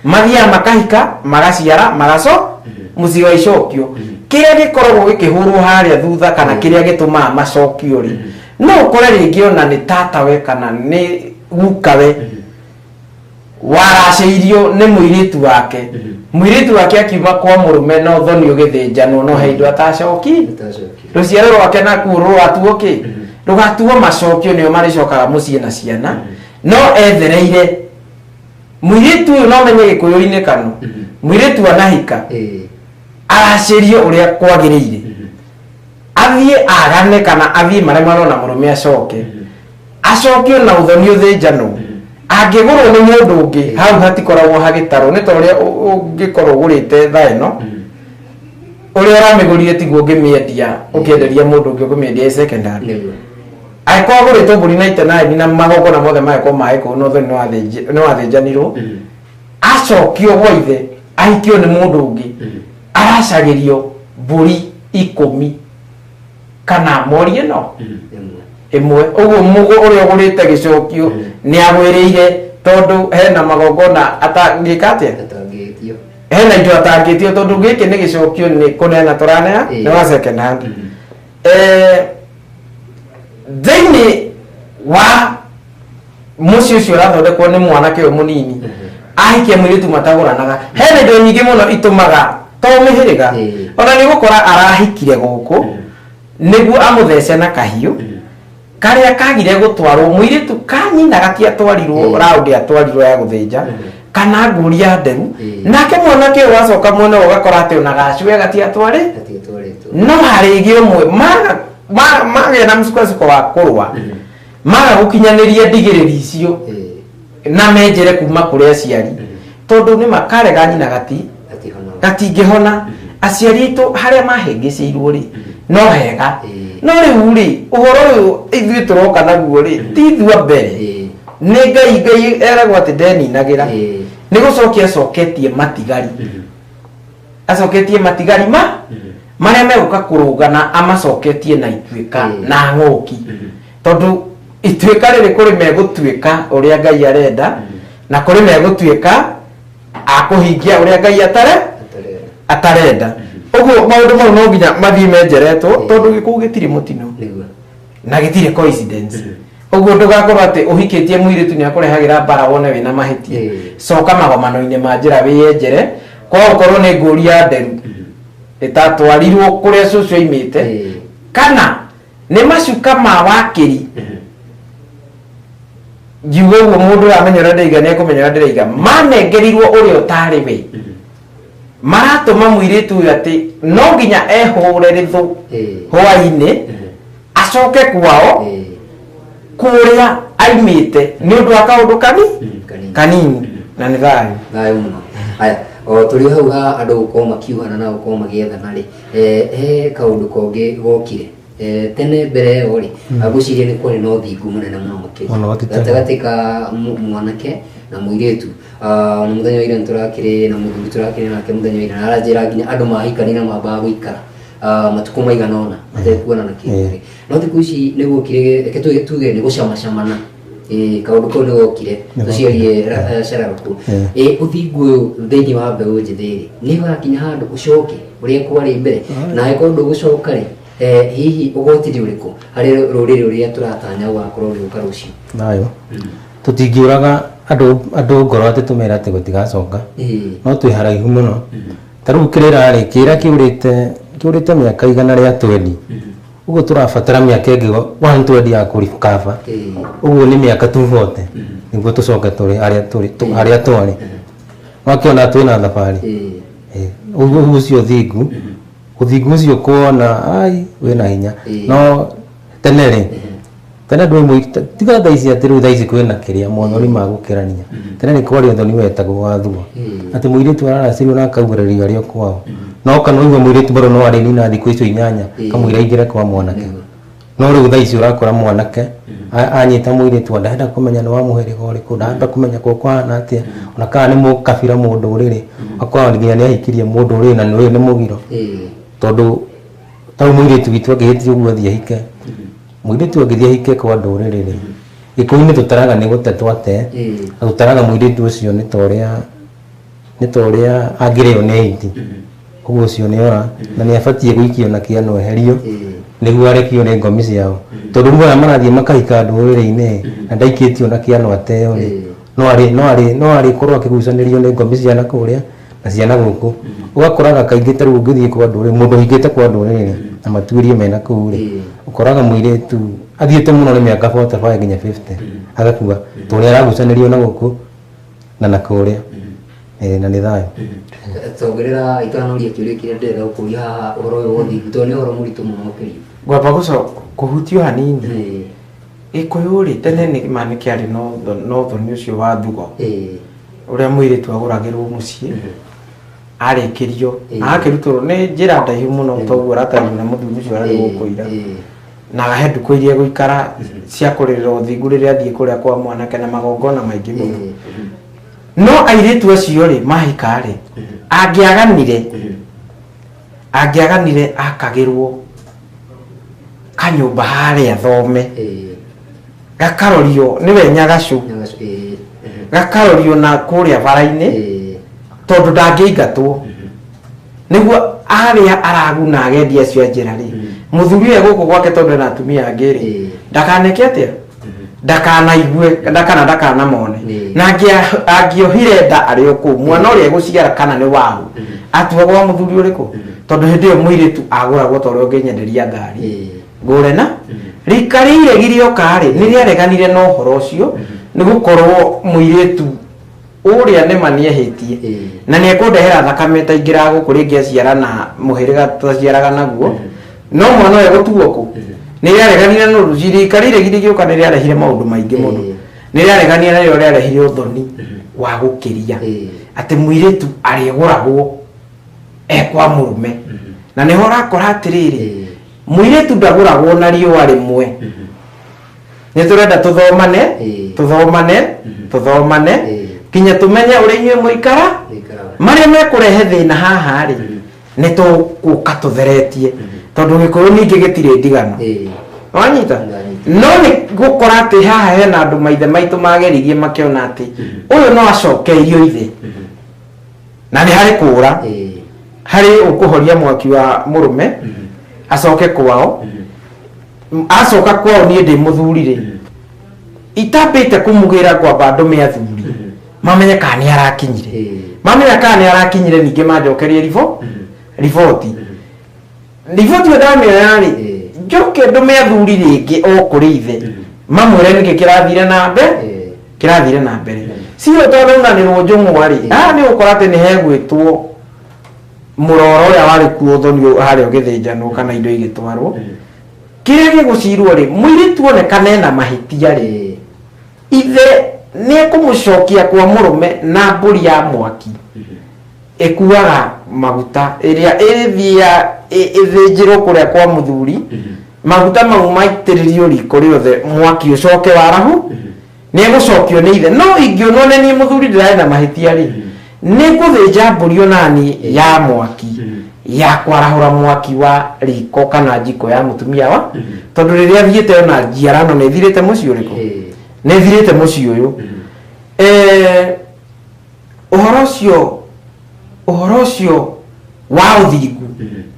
Speaker 4: mathia makahika magaciara mucii wa icokio kiria gikoragwo gikihurwo haria thutha kana kiria gituma macokio ri no ukore ringi ona ni tatawe kana ni gukawe waraceirio ni muiritu wake akiuma kwa murume no thoni ugithinjanwo no heindo atacoki ruciaro rwake nakuo rwatuo ki rugatuo macokio nio maricokaga mucii na ciana no ethereire muiritu uyu no menye gikuyu-ini kanu muiritu anahika aracirio uria kwagiriire athie agane kana athie maremano na murume acokio na uthoni uthinjanwo angigurwo ni mundu ungi hau hatikoragwo hagitaro ni toria ungikorwo ugurite thaino uria uramigurire tiguo ngimiendia ukienderia mundu ungi ukimiendia secondary aiko agurite mburi na itenai na magogona mothe maiko maiko no thoni no wathinjanirwo acokio gwaithe ahikio ni mundu ungi aracagirio mburi 10 kana mori no imwe uguo mugo uria ugurite gicokio ni agwiriire tondu hena magogona atangikate hena indo atangitio tondu giki ni gicokio ni kunena turanea ni wa second hand thini wa mucii ucio urathondekwo ni mwanake uyu munini ahikia muiritu mataguranaga hena indo nyingi muno itumaga to mihiriga ona ni gukora arahikire guku niguo amuthece na kahiu karia kagire gutwarwo muiritu kanyina gatiatwarirwo raundi atwarirwo ya guthinja kana nguria nderu nake mwanake wacoka mwena ugakora ati ona gacwe gatiatware no harigi umwe maga na msuko wa kurwa maga gukinyaniria ndigiriri icio na menjere kuma kuri aciari tondu ni makarega nyina gatingihona aciari itu haria mahengicirwo ri no hega no riu ri uhoro uyu ithuĩ turoka naguo ri ti thua mbere ni ngai eragwo ati ndeninagira ni gucokia coketie matigari acoketie matigari maria meguka kurugana amacoketie na ituĩka na ng'ũki tondu ituĩka rĩrĩ kũrĩ megũtuĩka ũrĩa ngai arenda na kũrĩ megũtuĩka akũhingia ũrĩa ngai atarenda ũguo maũndũ mau no nginya mathiĩ menjeretwo tondu gĩkũu gĩtirĩ mũtino na gĩtirĩ coincidence ũguo ndũgakorwo atĩ ũhikĩtie mũirĩtu nĩ akũrehagĩra mbara wone wĩna mahĩtia coka magomano-inĩ ma njĩra wĩyenjere kwa gũkorwo nĩ ngũria nderu ĩtatwarirwo kũrĩa cũcũ oimĩte kana nĩ macuka ma wakĩri ngiuga ũguo mũndũ ũramenya ũrĩa ndĩraiga nĩ ekũmenya ũrĩa ndĩraiga manengerirwo ũrĩa ũtarĩ we maratũma mũirĩtu ũyũ atĩ no nginya ehũre rĩthũ hwainĩ acoke kwao kũrĩa aimĩte nĩ ũndũ wa kaũndũ kanini na nĩ thayũ
Speaker 2: mũno. Haya tũrĩ hau ha andũ gũkorwo makiugana na gũkorwo magĩethana rĩ he kaũndũ kongĩ gokire tene mbere ĩyo rĩ ngwĩciria nĩ kwarĩ na ũthingu mũnene mũno makĩria gatagatĩ ka mwanake na mũirĩtu na mũthenya wa ira nĩtũrakĩrĩ na mũthuri tũrakĩrĩ nake mũthenya wa ira na aranjĩra nginya andũ mahikania na mambaga gũikara matukũ maigana ũna matekuonana kĩndũ no thikũ ici nĩ gũkire reke tuge nĩ gũcamacamana kaũndũ kau nĩ gokire tũciarie Shararũkũ ũthingu ũyũ thĩinĩ wa mbeũ njĩthĩ rĩ nĩ ũgakinya handũ ũcoke ũrĩa kwarĩ mbere na angĩkorwo ndũgũcoka rĩ hihi ũgotithio ũrĩkũ harĩ rũrĩrĩ ũrĩa tũratanya gũgakorwo rũgĩũka rũciũ thayũ
Speaker 3: tũtingĩũraga andũ ngoro atĩ tũmera atĩ gũtigacoka no twĩ haraihu mũno ta rĩu kĩrĩra rĩ kĩrĩa kĩũrĩte mĩaka igana rĩa 20 ũguo tũrabatara mĩaka ĩngĩ 120 ya kũribukaba ũguo nĩ mĩaka 240 nĩguo tũcoke tũrĩ harĩa twarĩ wakĩona twĩna thabarĩ ũguo ũcio ũthingu ũcio kuona wĩna hinya no tene rĩ tene tiga thaa ici atĩ rĩu thaa ici kwĩna kĩrĩa mothoni ma gũkĩrania tene nĩ kwarĩ ũthoni wetagwo wa thua atĩ mũirĩtu araracĩrio na akaugĩrĩrio arĩ o kwao no kana ũigua mũirĩtu bado no arĩ nina thikũ icio 8 kamũira aingĩre kwa mwanake no rĩu thaa ici ũrakora mwanake anyita mũirĩtu ndarenda kũmenya nĩ wa mũhĩrĩga ũrĩkũ ndarenda kũmenya kũhana atĩa ona kana nĩ mũkabira mũndũ ũrĩrĩ akorwo nginya nĩ ahikirie mũndũ ũrĩ na ũyũ nĩ mũgiro tondu tau mũirĩtu witũ angĩhĩtio ũguo athiĩ ahike mũirĩtu angĩthiĩ ahike kwa ndũrĩrĩ rĩ gĩkũyũ-inĩ tũtaraga nĩ gũte twate na tũtaraga mũirĩtu ũcio nĩ ta ũrĩa angĩrĩo nĩ aiti ũguo ũcio nĩ ora na nĩ abatiĩ gũikio na kĩano eherio nĩguo arekio nĩ ngomi ciao tondũ mwana marathiĩ makahika ndũrĩrĩ-inĩ na ndaikĩtio na kĩano ateo rĩ no arĩ korwo akĩgucanĩrio nĩ ngomi cia nakũrĩa na ciana gũkũ ũgakoraga kaingĩ ta rĩu ũngĩthiĩ kwa ndũrĩrĩ mũndũ hingĩte kwa ndũrĩrĩ na matuĩrie mena kũu rĩ ũkoraga mũirĩtu athiĩte mũno nĩ mĩaka 45 nginya 50 agakua tũrĩa aragucanĩrio na gũkũ na nakũrĩa na nĩ thayũ
Speaker 2: tongerera itanoria kĩũria kĩrĩa ndĩrenda gũkũria haha ũhoro ũyũ wa ũthingu tondũ nĩ ũhoro mũritũ mũno makĩria
Speaker 4: ngwamba kũhutio hanini gĩkũyũ rĩ tene nĩ kĩarĩ na ũthoni ũcio wa thugo ũrĩa mũirĩtu agũragĩrwo mũciĩ arĩkĩrio na akĩrutwo nĩ njĩra ndaihu mũno toguo ratarĩ na mũthuri ũcio ararĩ gũkũira na agahe ndukũ iria gũikara cia kũrĩrĩra ũthingu rĩrĩa athiĩ kũrĩa kwa mwanake na magongona maingĩ mũno no airĩtu acio rĩ mahika rĩ angĩaganire akagĩrwo kanyũmba harĩa thome gakarorio nĩwe Nyagacu gakarorio na kũrĩa bara-inĩ tondũ ndangĩingatwo nĩguo arĩa araguna agendi acio a njĩra rĩ mũthuri ũyũ gũkũ gwake tondũ ena atumia angĩ rĩ ndakaneke atĩa ndakanamone na angĩohire nda arĩ o kũu mwana ũrĩa egũciara kana nĩ wau atuagwo wa mũthuri ũrĩkũ tondũ hĩndĩ ĩyo mũirĩtu agũragwo ta ũrĩa ũngĩnyenderia ngari ngũre na rika rĩiregirio karĩ nĩ rĩareganire na ũhoro ũcio nĩ gũkorwo mũirĩtu uria nĩ maniehetie na nĩ ekũndehera thakame ta ingĩra gũkũ rĩngĩ aciara na mũhĩrĩga tũciaraga naguo no mwana ũyũ gũtuo kũ nĩ rĩareganire no thirikari ĩregire gĩũka nĩ rĩarehire maũndũ maingĩ mũno nĩ rĩareganire na rĩo rĩarehire ũthoni wa gũkĩria atĩ mũirĩtu arĩgũragwo ekwa mũrũme na nĩho ũrakora atĩrĩrĩ mũirĩtu ndagũragwo na riũa rĩmwe nĩ tũrenda tũthomane kinya tũmenye ũrĩa inyuĩ mũikara marĩa mekũrehe thĩna haha rĩ nĩ tũgũka tũtheretie tondũ gĩkũyũ ningĩ gĩtirĩ ndigano wanyita no nĩ gũkora atĩ haha hena andũ maithe maitũ mageririe makĩona atĩ ũyũ no acokeirio ithe na nĩ harĩ kũũra harĩ ũkũhoria mwaki wa mũrũme acoke kwao acoka kwao niĩ ndĩ mũthuri rĩ itambĩte kũmũgĩra kwamba ndũme athuri mamenye kana nĩ arakinyire mamenya kana nĩ arakinyire ningĩ manjokerie riboti ndamĩoya rĩ njoke ndũme athuri rĩngĩ o kũrĩ ithe mamwĩre nĩkĩ kĩrathire na mbere sio tondũ nanĩrwo njũng'wa rĩ nĩ gũkora atĩ nĩ hegwĩtwo mũroro ũrĩa warĩ kuo thoni harĩa ũgĩthĩnjanwo kana indo igĩtwarwo kĩrĩa gĩgũcirwo rĩ mũirĩtu onekane na mahĩtia rĩ ithe nĩ ekũmũcokia kwa mũrũme na mbũri ya mwaki ĩkuaga maguta ĩrĩa ĩthĩnjĩrwo kũrĩa kwa mũthuri maguta mau maitĩrĩrio riko rĩothe mwaki ũcoke warahu nĩ egũcokio nĩ ithe no ingĩonwo nĩ niĩ mũthuri ndĩrarĩ na mahĩtia rĩ nĩ ngũthĩnja mbũri onani ya mwaki ya kwarahũra mwaki wa riko kana njiko ya mũtumia wa tondũ rĩrĩa thiĩte ona njiarano nĩ thirĩte mũciĩ ũrĩkũ nĩ thirĩte mũciĩ ũyũ ũhoro ũcio wa ũthingu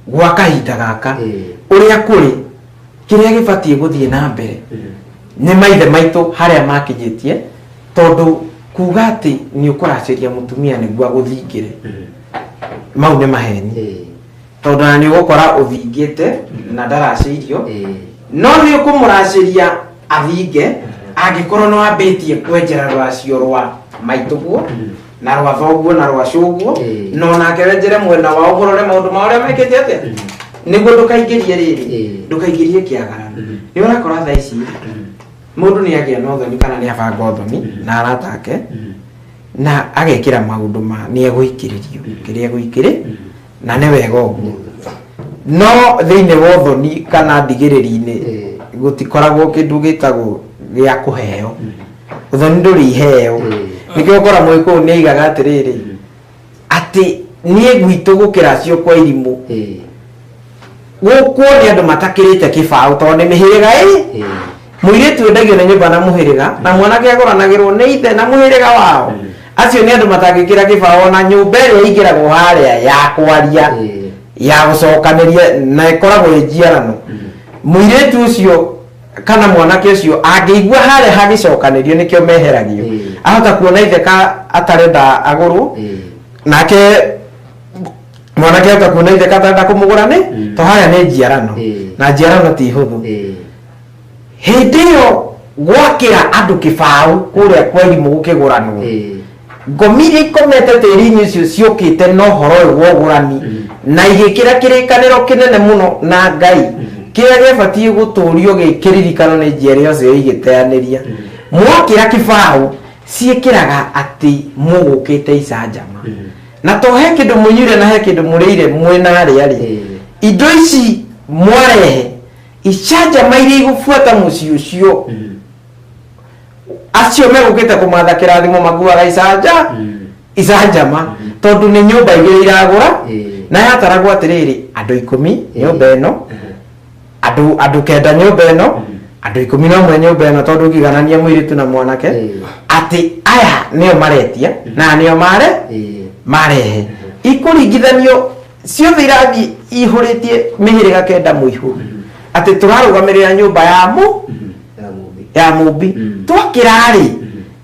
Speaker 4: gwa kahinda gaka ũrĩa kũrĩ kĩrĩa gĩbatiĩ gũthiĩ na mbere nĩ maithe maitũ harĩa makinyĩtie tondũ kuga atĩ nĩ ũkũracĩria mũtumia nĩguo agũthingĩre mau nĩ maheni tondũ na nĩ ũgũkora ũthingĩte na ndaracĩirio no nĩ ũkũmũracĩria athinge angĩkorwo nĩ wambĩtie kwenjera rwacio rwa maitũguo na rwa thoguo na rwa cũguo no nake wenjere mwena wa ũhorore maũndũ ma ũrĩa mekĩte atĩa nĩguo ndũkaingĩrie rĩrĩ ndũkaingĩrie kĩagararo nĩ ũrakora thaa ici mũndũ nĩ agĩa na ũthoni kana nĩ abanga ũthoni na arata ake na agekĩra maũndũ ma nĩ egũikĩrĩrio kĩrĩa egũikĩrĩ na nĩ wega ũguo no thĩinĩ wa ũthoni kana ndigĩrĩri-inĩ gũtikoragwo kĩndũ gĩtagwo gĩa kũheo ũthoni ndũrĩ iheo nĩkĩo ũkora mũgĩkũyũ nĩ aigaga atĩrĩrĩ atĩ niĩ gwitũ gũkĩra cio kwa irimũ gũkwo nĩ andũ matakĩrĩte kĩbaũ tondũ nĩ mĩhĩrĩga mũirĩtu endagio nĩ nyũmba na mũhĩrĩga na mwanake agũranagĩrwo nĩ ithe na mũhĩrĩga wao acio nĩ andũ matangĩkĩra kĩbaũ na nyũmba ĩrĩa ĩingĩragwo harĩa ya kwaria ya gũcokanĩria na ĩkoragwo ĩ njiarano mũirĩtu ũcio kana mwanake ũcio angĩigua harĩa hagĩcokanĩrio nĩkĩo meheragio ahota kuona ithe atarenda agũrwo nake mwanake ahota kuona ithe atarenda kũmũgũra to harĩa nĩ njiarano na njiarano ti hũthũ hĩndĩ ĩyo gwakĩra andũ kĩbaũ kũrĩa kwa irimũ gũkĩgũranwo ngomi iria ikomete tĩri-inĩ ũcio ciũkĩte na ũhoro ũyũ wa ũgũrani na igĩkĩra kĩrĩkanĩro kĩnene mũno na Ngai kĩrĩa gĩbatiĩ gũtũũrio gĩkĩririkano nĩ njiarwa icio igĩteanĩria mwakĩra kĩbaũ ciĩkĩraga atĩ mũgũkĩte icanjama na to he kĩndũ mũnyuire na he kĩndũ mũrĩire mwena harĩa rĩ indo ici mwarehe icanjama iria igũbuata mũciĩ ũcio acio megũkĩte kũmatha kĩrathimo makuaga icanjama tondũ nĩ nyũmba igĩrĩ iragũra na yataragwo atĩrĩrĩ andũ 10 nyũmba ĩno andũ 9 nyũmba ĩno andũ 11 nyũmba ĩno tondũ ũkĩganania mũirĩtu na mwanake atĩ aya nĩo maretia na nĩo marehe ikũringithanio ciothe irathiĩ ihũrĩtie mĩhĩrĩga 9 mũihũ atĩ tũrarũgamĩrĩra nyũmba ya mũmbi twakĩrarĩ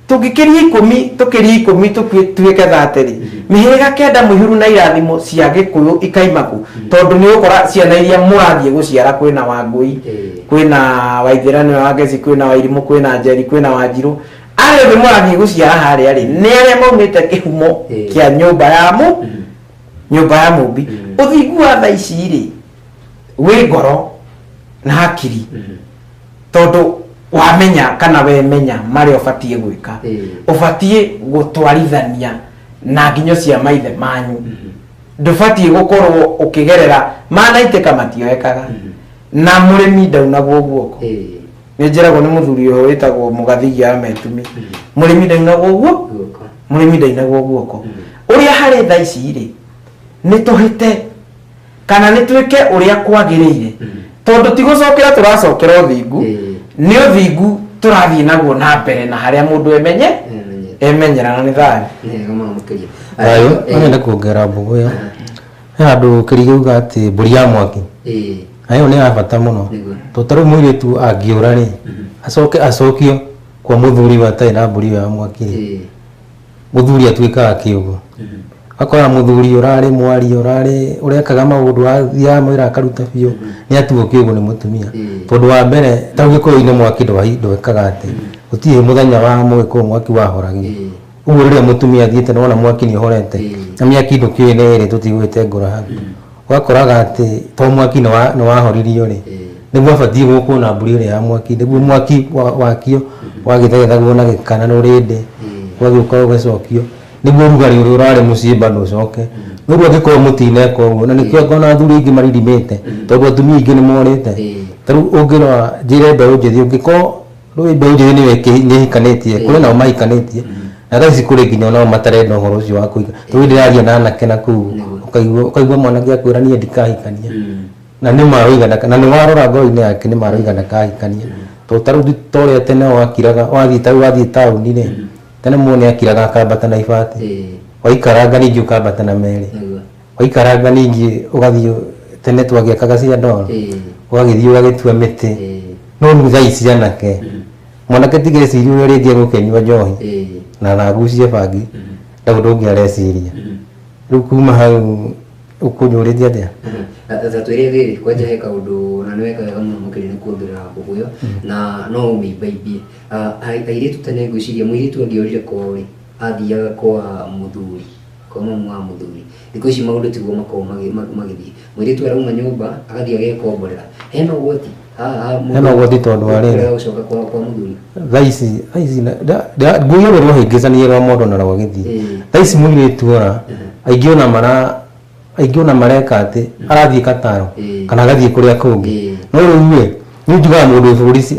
Speaker 4: tũngĩkĩria 10 tũkĩria 10 tuĩke 30 mĩhĩrĩga 9 mũihũru na irathimo cia gĩkũyũ ikaimaku tondũ nĩ ũkora ciana iria mũrathiĩ gũciara kwĩna Wangũi kwĩna Waithĩra nĩwe wa Ngeci kwĩna Wairimũ kwĩna Njeri kwĩna Wanjirũ arä othe mwarathiä gå ciara harä arä nä arä a maumä te kä humo kä a nyå ya må mbi å thingu wa tha ici rä wä ngoro na hakiri tondå wamenya kana wemenya marä å batiä gwä ka å batiä gå twarithania na nginyo cia maithe manyu ndubatiĩ gukorwo ukigerera manaitĩka matioekaga na mũrĩmi ndaunagwo guoko nĩ njĩragwo nĩ mũthuri ũyũ wĩtagwo Mũgathigi Ametumi mũrĩmi ndaunagwo guoko ũrĩa harĩ tha ici rĩ nĩ tũhĩte kana nĩ twĩke ũrĩa kwagĩrĩire tondũ ti gũcokera tũracokera ũthingu nĩ ũthingu tũrathiĩ naguo na mbere na harĩa mũndũ emenyera na nĩ thayũ
Speaker 3: ayo nenda kuongera mbugu yo handu kirigeuga ati mburi ya mwaki ayo ni abata muno tutaru muiritu angiura ri acokio kwa muthuri watai na mburi ya mwaki muthuri atwikaga kiugo akora muthuri urari mwari urari urekaga maundu ya mwira akaruta biu ni atugo kiugo ni mutumia tondu wa mbere tauge ko ine mwaki ndwekaga ati utie muthenya wa mwiko mwaki wahoragia uguo riria mutumia thiete nona mwaki ni horete na miaki ndukiene ri tutigwite ngora hapo wakoraga ati to mwaki ni wahoririo ri niguo abatie gukuna mburi ri ya mwaki niguo mwaki wakio wagithethagwo na gikana rurinde wagiuka ugacokio niguo rugari uri urari mucii bado ucoke niguo ngikoo mutineka uguo na nikio ngona thuri ingi maririmite tondu atumia ingi ni morite taru ungirwa njire mbeũ njithi ungikoo rũĩ mbeũ njithi nĩ hikanitie kũrĩ nao mahikanitie na thaa ici kũrĩ nginya nao matarenda ũhoro ũcio wa kũhika tondũ ndĩraria na anake na kũu ũkaigua mwanake akwĩra niĩ ndikahikania na nĩ maroigana na nĩ warora ngoro-inĩ yake nĩ maroigana kahikania tondũ ta rĩu ta ũrĩa tene wathiĩ taũni-rĩ tene mũndũ nĩ akiraga akambata na ibati waikaranga ningĩ ũkambata na merĩ waikaranga ningĩ ũgathiĩ tene twagĩakaga cia ndoro ũgagĩthiĩ ũgagĩtua mĩtĩ no rĩu thaa ici anake mwanake tigeciria ũrĩa rĩngĩ egũkenyua njohi na nagucie bangi ndau ndũngĩareciria rĩu kuma hau ũkũnyũrĩtie atĩa
Speaker 2: twĩre thĩrĩ kwanja he kaũndũ na nĩ weka wega mũno makĩria nĩ kuongerera mbũgũ ĩyo na no ũmĩimbaimbie airĩtu tene ngwĩciria mũirĩtu angĩorire kwao rĩ athiaga kwa mũthuri kwa mamu wa mũthuri thikũ ici maũndũ tiguo makoragwo magĩthiĩ mũirĩtu arauma nyũmba agathiĩ agekomborera hena ũgwati
Speaker 3: hena ũgwati tondũ wa rĩrĩ
Speaker 2: gũcoka kwa mũthuri
Speaker 3: thaa ici nguo rũrũ rũhĩngĩcanie rwa mũndũ na rwagĩthiĩ thaa ici mũirĩtu ora aingĩ ona mareka atĩ arathiĩ kataro kana agathiĩ kũrĩa kũngĩ no rĩu nĩ njugaga mũndũ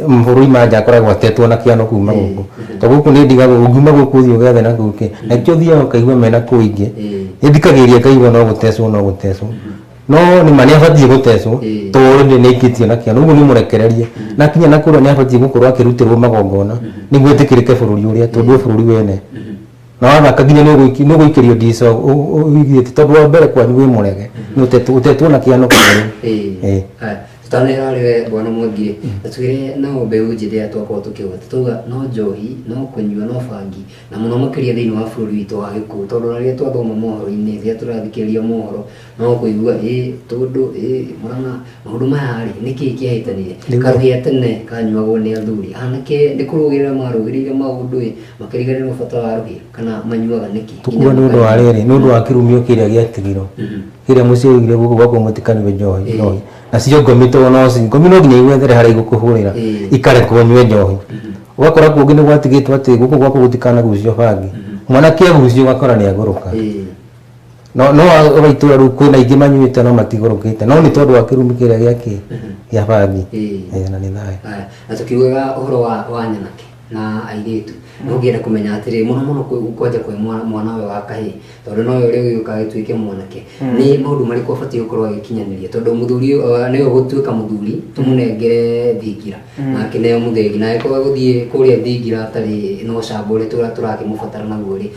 Speaker 3: bũrũri manja akoragwo atetwo na kĩano kuma gũkũ to gũkũ nĩ ndigagwo ũngiuma gũkũ ũthiĩ ũgethe na gũkũ na kĩo thiaga ũkaigua mena kũu ingĩ nĩ ndikagĩria kaigua no gũtecwo no nĩ ma nĩ abatiĩ gũtecwo tondũ nĩ aikĩtio na kĩano ũguo nĩ mũrekererie na kinya na kũrĩa nĩ abatiĩ gũkorwo akĩrutĩrwo magongona nĩguo ĩtĩkĩrĩke bũrũri ũrĩa tondũ bũrũri wene na wathaka nginya nĩ ũgũikĩrio ndico ũigĩte tondũ wa mbere kwanyu wĩ mũrege nĩ ũtetwo na kĩano kĩerũ
Speaker 2: tutanera rĩwe bwana Mwangi twĩre no mbeũ njĩthĩ ya twakorwo tũkĩhota tuga no njohi no kũnyua no bangi na mũno makĩria thĩinĩ wa bũrũri witũ wa Gĩkũyũ tondũ rĩrĩa twathoma mohoro-inĩ rĩrĩa tũrathikĩrĩria mohoro no kũigua tondũ Mũrang'a maũndũ maya rĩ nĩkĩ kĩahĩtanire karũhĩa tene kanyuagwo nĩ athuri anake nĩ kũrũgĩrĩra marũgĩrĩire maũndũ makĩriganĩrwo bata wa rũhĩa kana manyuaga nĩkĩ
Speaker 3: tukuga nĩ ũndũ wa rĩrĩ nĩ ũndũ wa kĩrumio kĩrĩa gĩatigirwo kĩrĩa mũciĩ oigire gũkũ gwakwo mũtikanĩwe njohi nacio ngomi to no ngomi no nginya igwethere harĩa igũkũhũrĩra ikarekwo nyue njohi ũgakora kũngĩ nĩ gwatigĩtwo atĩ gũkũ gwakwo gũtikanagucio bangi mwanake agucio ũgakora nĩ agũrũka no waitũra rĩu kwĩna ingĩ manyuĩte no matigũrũkĩte no nĩ tondũ wa kĩrumi kĩrĩa gĩa bangi na nĩ thayũ
Speaker 2: na tũkiugaga ũhoro wa nyanake na airĩtu no ngĩenda kũmenya atĩrĩ mũno kwanja kwĩ mwana ũyũ wa kahĩĩ tondũ no ũrĩa ũgĩũka gĩtuĩke mwanake nĩ maũndũ marĩkũ abatiĩ gũkorwo agĩkinyanĩria tondũ mũthuri nĩwe gũtuĩka mũthuri tũmũnengere thingira na akĩneo mũthĩgi na agĩkorwo gũthiĩ kũrĩa thingira atarĩ na ũcamba ũrĩa tũrakĩmũbatara naguo rĩ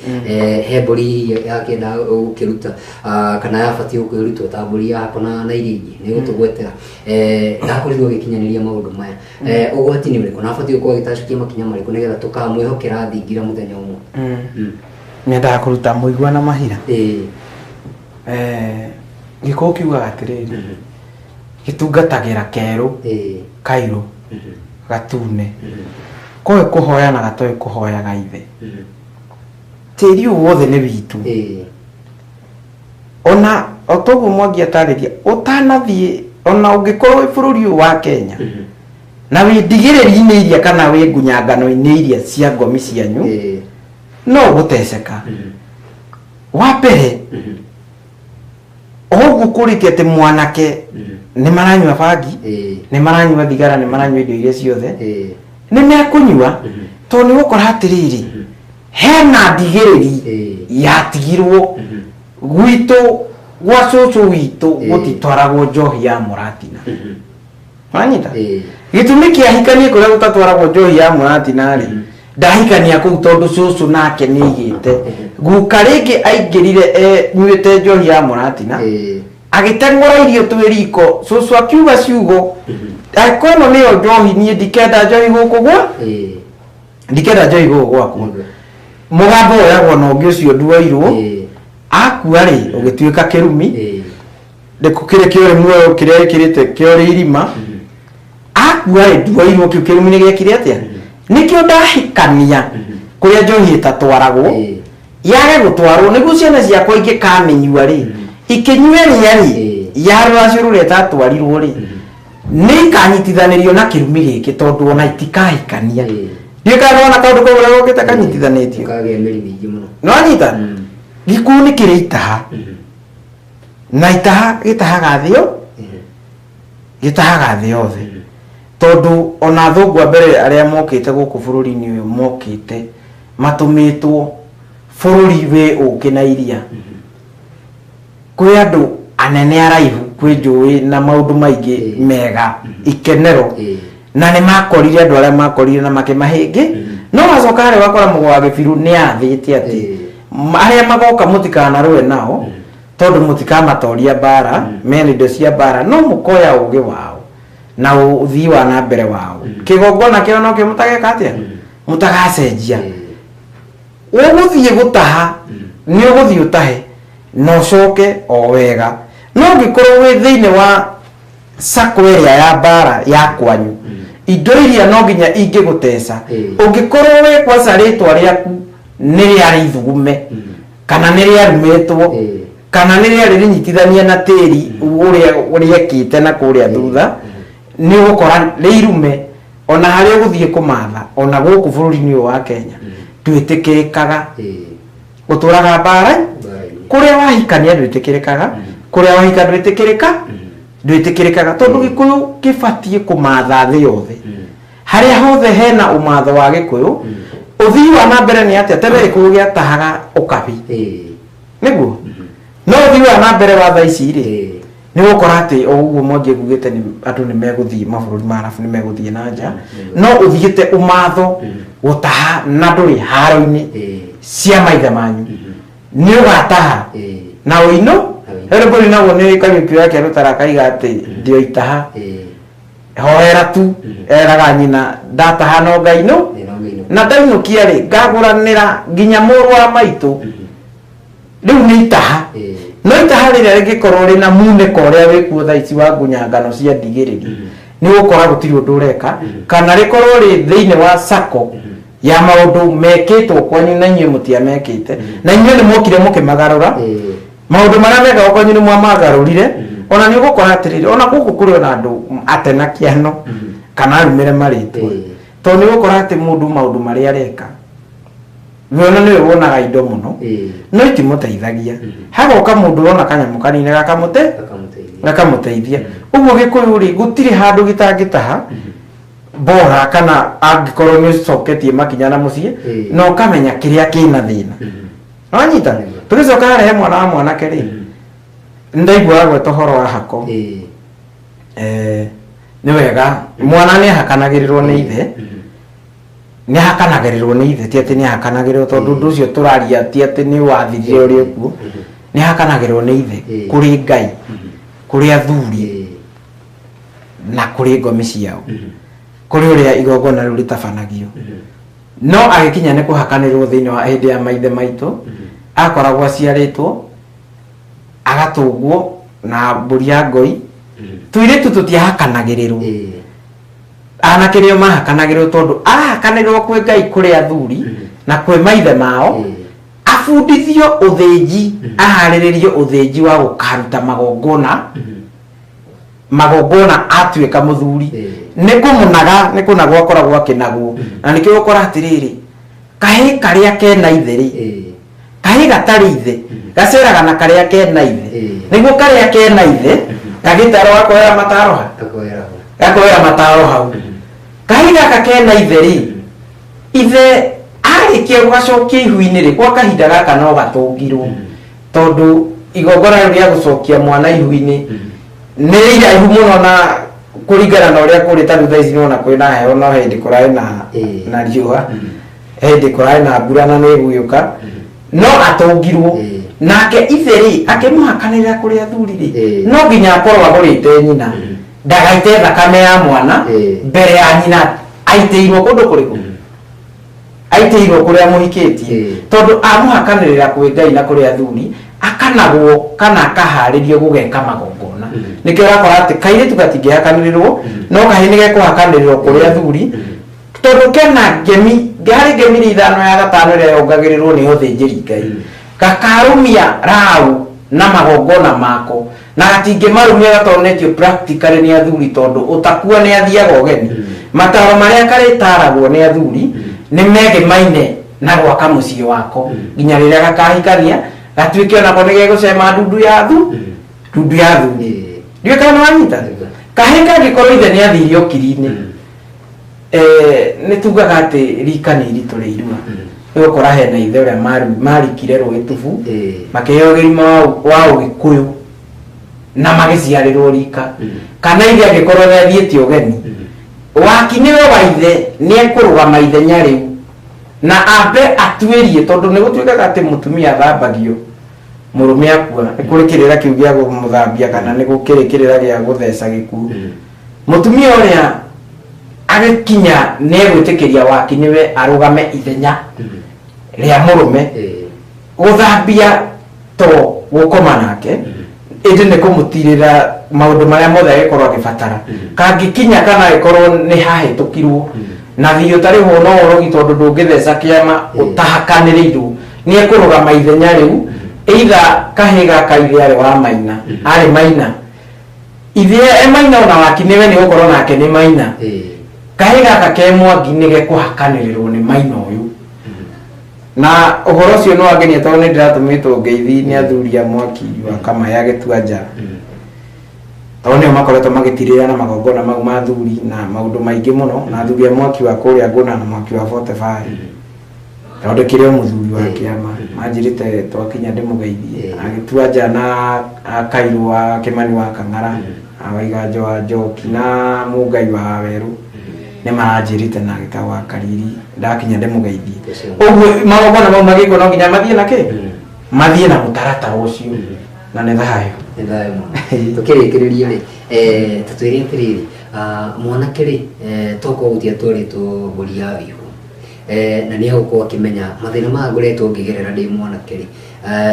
Speaker 2: he mbũri yakĩenda gũkĩruta kana yabatiĩ gũkĩrutwo ta mbũri yako na iria ingĩ nĩ gũtũgwetera ndakorirwo agĩkinyanĩria maũndũ maya ũgwati nĩ ũrĩkũ na abatiĩ gũkorwo agĩtacũkia makinya marĩkũ nĩgetha tũkamwĩhokera thingira mũthenya ũmwe
Speaker 4: nyendaga kũruta mũigua na mahira gĩkoo kiugaga atĩrĩrĩ gĩtungatagĩra kerũ kairũ gatune koe kuhoyanaga toy kuhoyaga ithe tiri wothe ni witu ona otogo Mwangi atariria utanathie ona ungikorwo bururi wa Kenya na windigiriri-ini iria kana wi ngunyangano-ini iria cia ngomi cianyu no guteceka wa mbere ogu kurite ati mwanake ni maranywa bangi ni maranywa thigara ni maranywa indo iria ciothe ni mekunywa to ni gukora atiriri hena ndigiriri yatigirwo gwitu gwa cucu witu gutitwaragwo njohi ya Muratina manyita gitumi kia hikanie kuria gutatwaragwo njohi ya Muratina ri ndahikania kuu tondu cucu nake nigite guka ringi aingirire nywite njohi ya Muratina agiteng'ora irio twiriko cucu akiuga ciugo akono niyo njohi nie ndikenda njohi guku gwa ndikenda njohi guku gwaku mugambo oyagwo na ungi ucio nduoirwo akua ri ugituika kirumi ndikukire kiore muoyo kiria kirite kiore irima akua ri nduoirwo kiu kirumi ni gekire atia nikio ndahikania kuria njohi itatwaragwo yage gutwarwo niguo ciana ciakwa ingikamenyua ri ikinyue ri yarwa cirure tatwarirwo ri ni kanyitithanirio na kirumi giki tondu ona itikahikania ndikana kaundu ko guria gukite kanyitithanitio
Speaker 2: kage meri mingi muno
Speaker 4: no anyita gikuni kire itaha na itaha gitahaga thio gitahaga thio the tondu ona thungu mbere aria mokite guku bururi-ini uyu mokite matumitwo bururi we ukina iria kwi andu anene araihu kwi njui na maundu maingi mega ikenero na ni makorire andu aria makorire na makimahingi no macoka hari wakora mugwa gibiru ni athite ati aria magoka mutikana rwe nao tondu mutikamatoria bara meni ndo cia bara no mukoya ugi wao na uthii wa na mbere wao kigongona kio no kimutageka atia mutagacenjia uguthie gutaha ni uguthie utahe no coke o wega no ngikorwo wi thiini wa sako area ya bara ya kwanyu indo iria no nginya ingigutesa ungikorwo wi kwa ritwa riaku ni riari thugume kana ni riarumitwo kana ni riari rinyitithania na tiri uria kite na kuria thutha ni gukora riirume ona hari uguthie kumatha ona guku bururi-ini wa Kenya twitikirikaga guturaga bara kuria wahikania ndwitikirikaga kuria wahika ndwitikirikaga tondu gikuyu kibatie kumatha thi yothe haria hothe hena umatho wa gikuyu uthii wa na mbere ni atia tebe ikugia tahaga ukabi niguo no uthii wa na mbere wa thaici ri ni gukora ati oguo Mwangi gugite ni andu ni meguthii mabururi marafu ni meguthii na nja no uthiite umatho gutaha na nduri haro-ini cia maithe manyu ni ugataha na uino herebori nawo ni kanyukio yake rutara kaiga ati ndio itaha hoera tu eraga nyina ndataha no ngaino na ndainukia ri ngaguranira nginya muru wa maitu riu ni itaha no itaha riria ringikorwo rina muniko uria wikuo thaici wa ngunyangano cia ndigiriri ni gukora gutiri undu ureka kana rikorwo ri thiini wa sako ya maundu mekitwo kwanyu na inyuĩ mutiamekite na inyuĩ ni mokire mukimagarura maundu maria mega kwanyu ni mwamagarurire ona ni gukora atiriri ona guku kuri ona andu atena kiano kana arumire maritwa to ni gukora ati mundu maundu maria areka wona ni wonaga indo muno no itimuteithagia hagoka mundu ona kanyamu kanine gakamuteithia uguo gikuyu ri gutiri handu gitangitaha bora kana angikorwo ni coketie makinya na mucie no kamenya kiria kina thina anyita tugicoka harehe mwana wa mwanake ri ndaigua gweta horo wa hako ni wega mwana ni hakanagirirwo ni ithe ni hakanagirirwo ni ithe ti ati ni hakanagirirwo tondu ndu ucio turaria ti ati ni wathirire uri kuo ni hakanagirirwo ni ithe kuri Ngai kuri athuri na kuri ngomi ciao kuri uria igongona riu ritabanagio no agikinya ni kuhakanirwo thiini wa hindi ya maithe maitu akoragwo aciaritwo agatungwo na mburi ya ngoi tuiritu tutiahakanagirirwo anake nĩo mahakanagĩrwo tondũ arahakanĩrwo kwĩ Ngai kũrĩ athuri na kwĩ maithe mao abundithio ũthĩnji aharĩrĩrio ũthĩnji wa gũkaruta magongona atuĩka mũthuri nĩ kũnagwo akoragwo akĩnagwo na nĩkĩo ũkora atĩrĩrĩ kahĩ karĩa kena ithe rĩ kahĩ gatarĩ ithe gaceraga na karĩa kena ithe nĩguo karĩa kena ithe gagĩtarwo gakoera mataro hau kahĩ gaka kena ithe rĩ ithe arĩkia gũgacokia ihu-inĩ rĩ gwa kahinda gaka no gatũngirwo tondũ igongona rĩa gũcokia mwana ihu-inĩ nĩ iraihu mũno na kũringana na ũrĩa kũrĩ tarĩ thaa ici nĩona kwĩna heho no hĩndĩ kũrarĩ na riũa hĩndĩ kũrarĩ na mbura na nĩ ĩgũgĩũka no atũngirwo nake ithe rĩ akĩmũhakanĩrĩra kũrĩ athuri rĩ no nginya akorwo agũrĩte nyina ndagaite thakame ya mwana mbere ya nyina aitĩirwo kũndũ kũrĩkũ aitĩirwo kũrĩa mũhikĩtie tondũ amũhakanĩrĩra kwĩ Ngai na kũrĩ athuri akanagwo kana akaharĩrio gũgeka magongona nĩkĩo ũrakora atĩ kairĩtu gatingĩhakanĩrĩrwo no kahĩ nĩgekũhakanĩrĩrwo kũrĩ athuri tondũ kena harĩ ngemi ithano ya gatano ĩrĩa yongagĩrĩrwo nĩ ũthĩnjĩri Ngai gakarũmia raũ na magongona mako na gatingĩmarũmia gatonetio practically nĩ athuri tondũ ũtakua nĩ athiaga ũgeni mataro marĩa karĩtaragwo nĩ athuri nĩ megemaine na gwaka mũciĩ wako nginya rĩrĩa gakahikania gatuĩke onako nĩ gegũcema ndundu ya athuri ndiũĩ kana nĩwanyita kahĩ kangĩkorwo ithe nĩ athire okiri-inĩ nĩ tugaga atĩ rika nĩ iritũ rĩa irua ũgũkora hena ithe ũrĩa marikire Rũgĩtubu makĩheo ũgima wa Ũgĩkũyũ na magĩciarĩrwo rika kana ithe angĩkorwo nĩ athiĩte ũgeni waki nĩwe wa ithe nĩ ekũrũgama ithenya rĩu na ambe atuĩrie tondũ nĩ gũtuĩkaga atĩ mũtumia athambagio mũrũme akua nĩ kũrĩ kĩrĩra kĩu gĩa kũmũthambia kana nĩ gũkĩrĩ kĩrĩra gĩa gũtheca gĩkuũ mũtumia ũrĩa agĩkinya nĩ egwĩtĩkĩria waki nĩwe arũgame ithenya rĩa mũrũme gũthambia to gũkoma nake ĩndĩ nĩ kũmũtirĩra maũndũ marĩa mothe agĩkorwo agĩbatara kangĩkinya kana agĩkorwo nĩ hahĩtũkirwo na thiĩ ũtarĩ no ũrogi tondũ ndũngĩtheca kĩama ũtahakanĩrĩirwo nĩ ekũrũgama ithenya rĩu either kahĩ gaka ithe arĩ wa Maina arĩ Maina ithe Maina ona waki nĩwe nĩ gũkorwo nake nĩ Maina kahĩ gaka ke Mwangi nĩ gekũhakanĩrĩrwo nĩ Maina ũyũ na ũhoro ũcio nĩ wangenia tondũ nĩ ndĩratũmĩtwo ngeithi nĩ athuri a Mwaki wa Kamaya Gĩtuanja tondũ nĩo makoretwo magĩtirĩra na magongona mau ma athuri na maũndũ maingĩ mũno na athuri a Mwaki wa kũrĩa Ngũna na Mwaki wa 45 thondekire mũthuri wa kĩama manjĩrĩte twakinya ndĩmũgeithie Agĩtuanja na Akairũ wa Kĩmani wa Kang'ara Waiganjo wa Njoki na Mũngai wa Werũ nĩ maranjĩrĩte na gĩtagwo wa Kariri ndakinya ndĩmũgeithie ũguo magongona mau magĩkwo no nginya mathiĩ na kĩ mathiĩ na mũtaratara ũcio na nĩ thayũ
Speaker 2: tũkĩrĩkĩrĩria rĩ tũtwĩre atĩrĩrĩ mwanake rĩ tokorwo gũtiatwarĩtwo mbũri ya wĩihu na nĩ agũkorwo akĩmenya mathĩna maya ngoretwo ngĩgerera ndĩ mwanake rĩ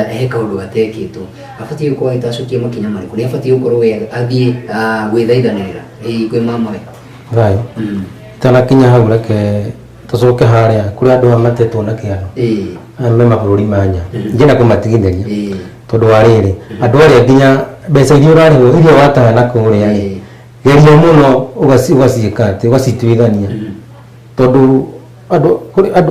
Speaker 2: he kaũndũ gatekĩtwo abatiĩ gũkorwo agĩtacũkia makinya marĩkũ nĩ abatiĩ gũkorwo athiĩ gwĩthaithanĩrĩra kwĩ mama we
Speaker 3: thayũ itanakinya hau reke tũcoke harĩa kũrĩ andũ matetwo na kĩano me mabũrũri manya njĩna kũmatigithĩria tondũ wa rĩrĩ andũ arĩa nginya mbeca iria ũrarĩhwo iria wataha na kũrĩa rĩ geria mũno ũgaciĩka atĩ ũgacituithania tondũ andũ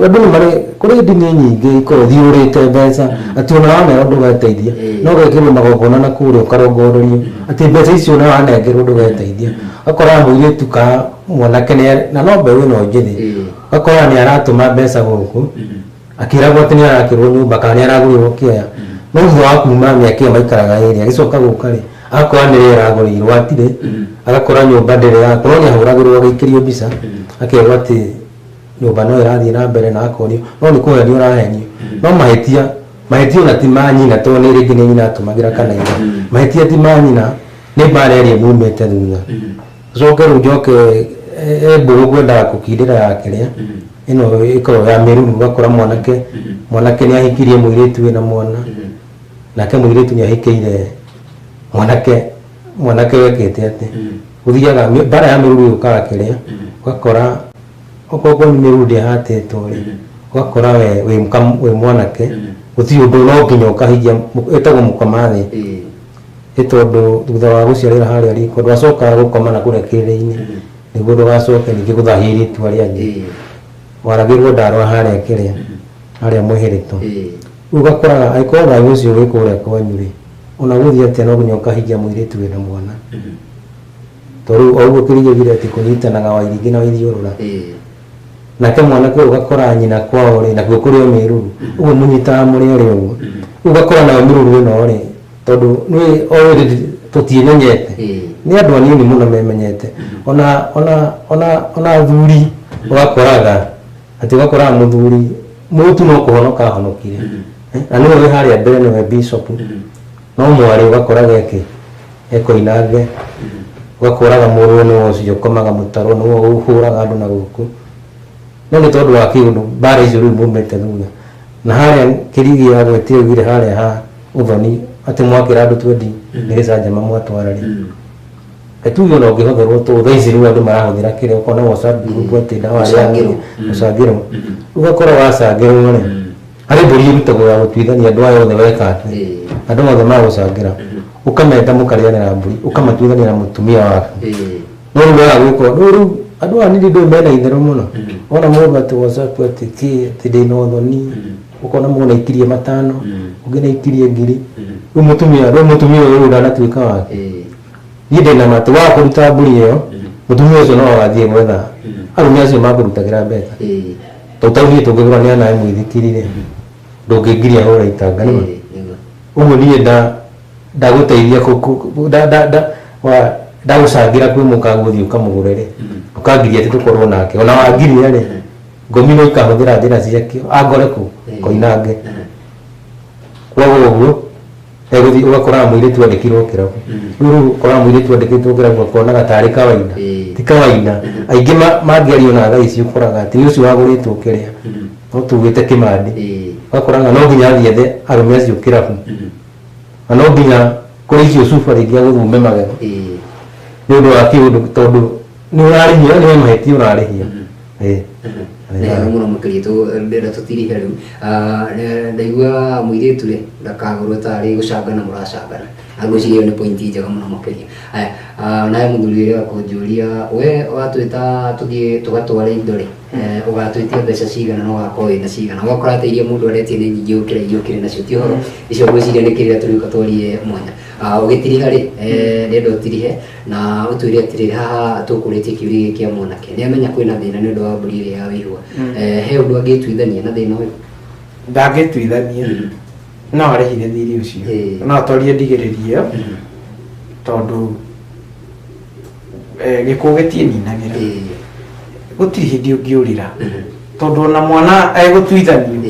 Speaker 3: nĩ marĩ kũrĩ ndini nyingĩ ikorwo thiũrĩte mbeca atĩ ona wamera ndũgeteithia no gekĩrwo magongona na kũrĩa ũkarongororio atĩ mbeca icio na wanengerwo ndũgeteithia akora mũirĩtu ka mwanake na no mbeũ ĩno njĩthĩ akora nĩ aratũma mbeca gũkũ akĩragwo atĩ nĩ arakĩrwo nyũmba kana nĩ aragũrĩrwo kĩaya no thutha wa kuma mĩaka ĩyo maikaraga ĩrĩ agĩcoka gũka rĩ akora nĩ rĩo aragũrĩirwo atirĩ agakora nyũmba ndĩrĩ yakorwo nĩ ahũragĩrwo agĩikĩrio mbica akerwo atĩ nyũmba no ĩrathiĩ na mbere na akorio no nĩ kũhenio ũrahenio no mahĩtia ona ti ma nyina tondũ nĩ rĩngĩ nĩ nyina atũmagĩra kana ina mahĩtia ti ma nyina nĩ mbara ĩrĩa mumĩte thutha coke rĩu njoke mbũrũ kwendaga gũkindĩra yake rĩa ĩno ĩkorwo ya mĩruru ũgakora mwanake nĩ ahikirie mũirĩtu wĩna mwana nake mũirĩtu nĩ ahikĩire mwanake wekĩte atĩ gũthiaga mbara ya mĩruru yũkaga kĩrĩa ugakora okorwo ni mirundi hatetwo ri ugakora we mwanake uthi undu no nginya ukahijia etagwo mukamathi itondu thutha wa guciarira haria riko ndwacokaga gukoma na kuria kiriri-ini niguo ndugacoke ningi guthahia itua rianyu waragirwo ndarwa haria kiria haria mwihirito ugakora aikorwo thayu ucio wi kuria kwanyu ri ona guthii atia no nginya ukahijia mwiritu wina mwana toru oguo kirigire ati kunyitanaga wairingi na waithiurura nake mwanake ugakora nyina kwao ri nakuo kuri o miruru uguo munyitaga muri ori uguo ugakora nawe miruru ino ri tondu ni already tutimenyete ni andu anini muno memenyete ona thuri ugakoraga ati ugakora muthuri mutu no kuhonoka honokire na ni we haria mbere ni we bishop no mwari ugakoraga ekoinange ugakoraga muru no ucio komaga mutaro no uhuraga andu na guku no ni tondu wa kiundu bara icio riu mumete thutha na haria kirigi ya gwetio gire haria ha uthoni ati mwakira andu twendi ngicanjama mwatwara ri etuge no ngihotherwo tu thaici riu andu marahuthira kire ukona WhatsApp group ati ndawa ya ucangiro ugakora wacangirwo ri hari mburi irutagwo ya gutwithania andu aya othe weka andu othe magucangira ukamenda mukarianira mburi ukamatuithania na mutumia waku no riu wega gwikwo riu andu aya nindi ndu mena itheru muno ona mundu ati WhatsApp ati ki ati ndina uthoni ukona mundu aikirie matano ungina aikirie ngiri riu mutumia uyu ndanatuika wake ni ndina matu wa kuruta mburi iyo mutumia ucio no agathie gwetha arume acio makurutagira mbeca tutathie tungigurania nawe mwithikirire ndungingiria hura itanga nima uguo nie ndaguteithia ndagucangira kwi mukaguthie ukamugurire ukangiria ati tukorwo nake ona wangiria ri ngomi no ikahuthira njira ciakio angore ku koinange kwa uguo eguthi ugakora mwiritu andikirwo kirabu riu ukora mwiritu andikirwo kirabu ukonaga tari kawaida ti kawaida aingi mangiario na thaa ici ukoraga ati ni ucio waguritwo kiria no tugite kimandi ugakoraga no nginya athie arume acio kirabu no nginya kuri icio cuba ringi aguthume magego ni undu wa kiundu tondu ni urarihia ni maheti urarihia
Speaker 2: nä må no må kä rie ndä tutirihe rä u ndaigua må irä tu rä ndakagå tarä gå cangana må racangana agwiciria nä pointi njega må no må kä ria nawe må thuri rä wakå njå ria we watwä ta tå thiä tå gatware indo rä å gatwä tie mbeca cigana no gakorwo wä na cigana ũgakora atä iria må ndå aretie nä nyingä å kä ra irio kä rä nacio ti horo icio gwiciria nä kä rä ra tå rä u katwarie mwanya å gä tiriha rä ndenda å tirihe na å twä re atä rä haha tå kå rä tie kä å ria gä kä a mwanake nä amenya kwä na thä na nä å ndå wa mbå ri ä rä ya wä ihua he å ndå angä tuithania na thä na å yå
Speaker 4: ndangä tuithania no arĩhire thiri ũcio no atwarie ndigĩrĩria ĩyo tondũ gĩkuũ gĩtiĩninagĩra gũtirĩ hĩndĩ ũngĩũrĩra tondũ ona mwana egũtuithanio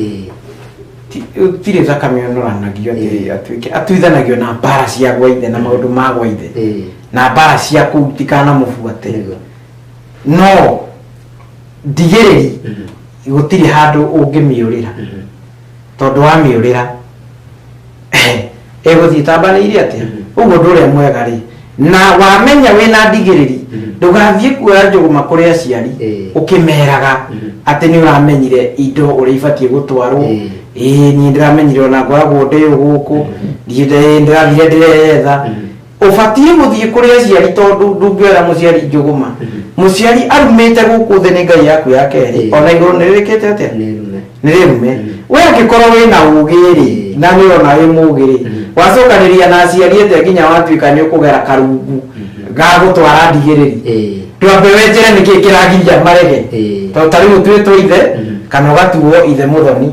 Speaker 4: tirĩ thakame onoranagio atĩ atuithanagio na mbara cia gwa ithe na maũndũ ma gwa ithe na mbara cia kũu tikanamũbuate no ndigĩrĩri gũtirĩ handũ ũngĩmĩũrĩra tondũ wamĩũrĩra egũthiĩ tambanĩire atĩa ũguo ũndũ ũrĩa mwega rĩ na wamenya wĩna ndigĩrĩri ndũgathiĩ kuoya njũgũma kũrĩ aciari ũkĩmeraga atĩ nĩ ũramenyire indo ũrĩa ibatiĩ gũtwarwo niĩ ndĩramenyire ona ngoragwo ndĩ gũkũ ndĩrathire ndĩretha ũbatiĩ gũthiĩ kũrĩ aciari tondũ ndũngĩoera mũciari njũgũma mũciari arumĩte gũkũ thĩ nĩ ngai yaku ya kerĩ ona igũrũ nĩ rĩrĩkĩte atĩa nĩ rĩrume we angĩkorwo wĩna ũgĩ rĩ na nĩ ona wĩ mũgĩ rĩ wacokanĩria na aciari ete nginya watuĩka nĩ ũkũgera karungu ga gũtwara ndigĩrĩri twambe wenjere nĩkĩ kĩragiria marege tondũ ta rĩu twĩtwo ithe kana ũgatuo ithe mũthoni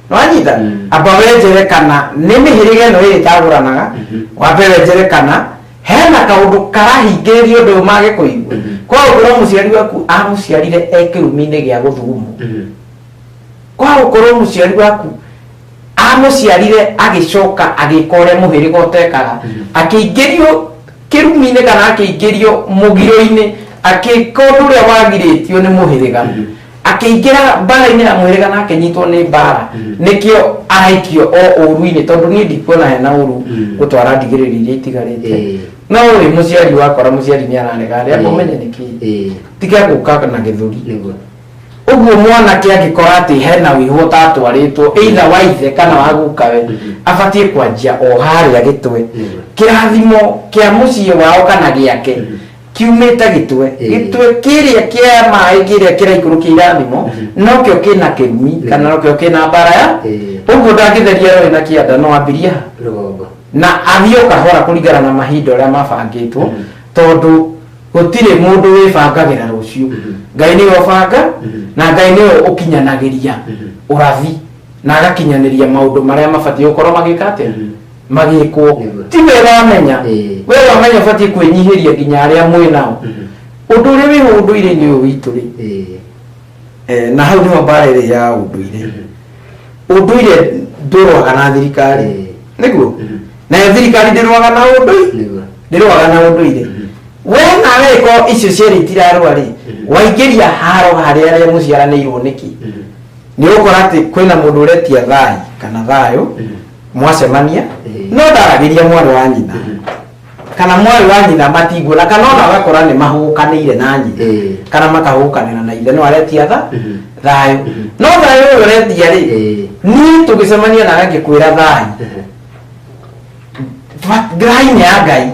Speaker 4: nĩwanyita amba wenjere kana nĩ mĩhĩrĩga ĩno ĩrĩ ĩtagũranaga wambe wenjere kana hena kaũndũ karahingĩrĩrio ũndũ mage kũigua kwa gũkorwo mũciari waku amũciarire kĩrumi-inĩ gĩa gũthugumũ kwa gũkorwo mũciari waku amũciarire agĩcoka agĩka ũrĩa mũhĩrĩga ũtekaga akĩingĩrio kĩrumi-inĩ kana akĩingĩrio mũgiro-inĩ agĩka ũndũ ũrĩa wagirĩtio nĩ mũhĩrĩga akĩingĩra mbara-inĩ ya mũhĩrĩga na akĩnyitwo nĩ mbara nĩkĩo araikio o ũru-inĩ tondũ niĩ ndikuona hena ũru gũtwara ndigĩrĩri iria itigarĩte no ũrĩ mũciari wakora mũciari nĩ ararega rĩa kũmenya nĩkĩ tiga gũka na gĩthũri ũguo mwanake angĩkora atĩ hena wĩhwo tatwarĩtwo either wa ithe kana wa gukawe abatiĩ kwanjia o harĩa gĩtwe kĩrathimo kĩa mũciĩ wao kana gĩake kiumĩte gĩtwe kĩrĩa kĩa maĩ kĩrĩa kĩraikũrũkia irathimo nokĩo kĩna kĩrumi kana nokĩo kĩna mbara ya ũguo ndangĩtheria rũĩ na kĩanda no ambĩria na athiĩ kahora kũringana na mahinda ũrĩa mabangĩtwo tondũ gũtirĩ mũndũ wĩbangagĩra rũciũ Ngai nĩwe ũbanga na Ngai nĩwe ũkinyanagĩria ũrathi na agakinyanĩria maũndũ marĩa mabatiĩ gũkorwo magĩka atĩa magĩkwo ti wega wamenya we wamenya ũbatiĩ kwĩnyihĩria nginya arĩa mwĩ nao ũndũ ũrĩa wĩ ũndũire-inĩ ũyũ witũ rĩ na hau nĩho mbara ĩrĩ ya ũndũire ndũrũaga na thirikari nĩguo nayo thirikari ndĩrũaga na ũndũire we nawe ko icio cierĩ itirarũa rĩ waingĩria haro harĩa arĩa mũciaranĩirwo nĩki nĩ ũgũkora atĩ kwĩna mũndũ ũretia thayũ kana thayũ mwacemania no ndaragĩria mwarĩ wa nyina kana mwarĩ wa nyina matiguona kana ona agakora nĩ mahũkanĩire na nyina kana makahũkanĩra na ithe no aretia thayũ no thayũ ũyũ ũretia rĩ niĩ tũgĩcemania na ngĩkwĩra thayũ Ngai ya Ngai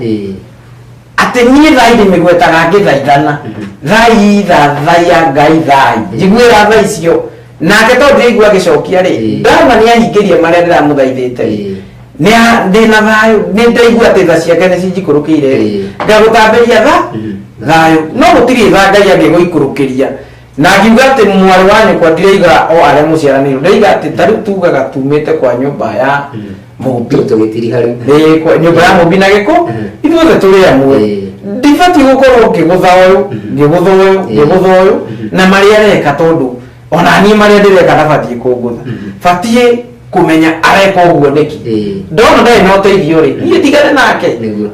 Speaker 4: atĩ niĩ thayũ ndĩmĩgwetaga ngĩthaithana thaya Ngai thayũ njiguĩra tha icio nake tondũ ndĩraigua agĩcokia rĩ ndama nĩ ahingĩrie marĩa ndĩramũthaithĩte ndĩna thayũ nĩ ndaigua atĩ tha ciake nĩ cinjikũrũkĩire ngagũtambĩria thayũ no gũtirĩ tha Ngai angĩgũikũrũkĩria na ngiuga atĩ mwarĩ wa nyũkwa ndiraiga o arĩa mũciaranĩirwo ndaiga atĩ tarĩu tugaga tumĩte kwa nyũmba ya mũmbi nyũmba ya mũmbi na gĩkũ ithuothe tũrĩ amwe ndibatiĩ gũkorwo ngĩgũtha ũyũ na marĩa areka tondũ ona niĩ marĩa ndĩreka ndabatiĩ kũngũtha batiĩ kũmenya areka ũguo nĩki ndona ndarĩ na ũteithio rĩ niĩ ndigane nake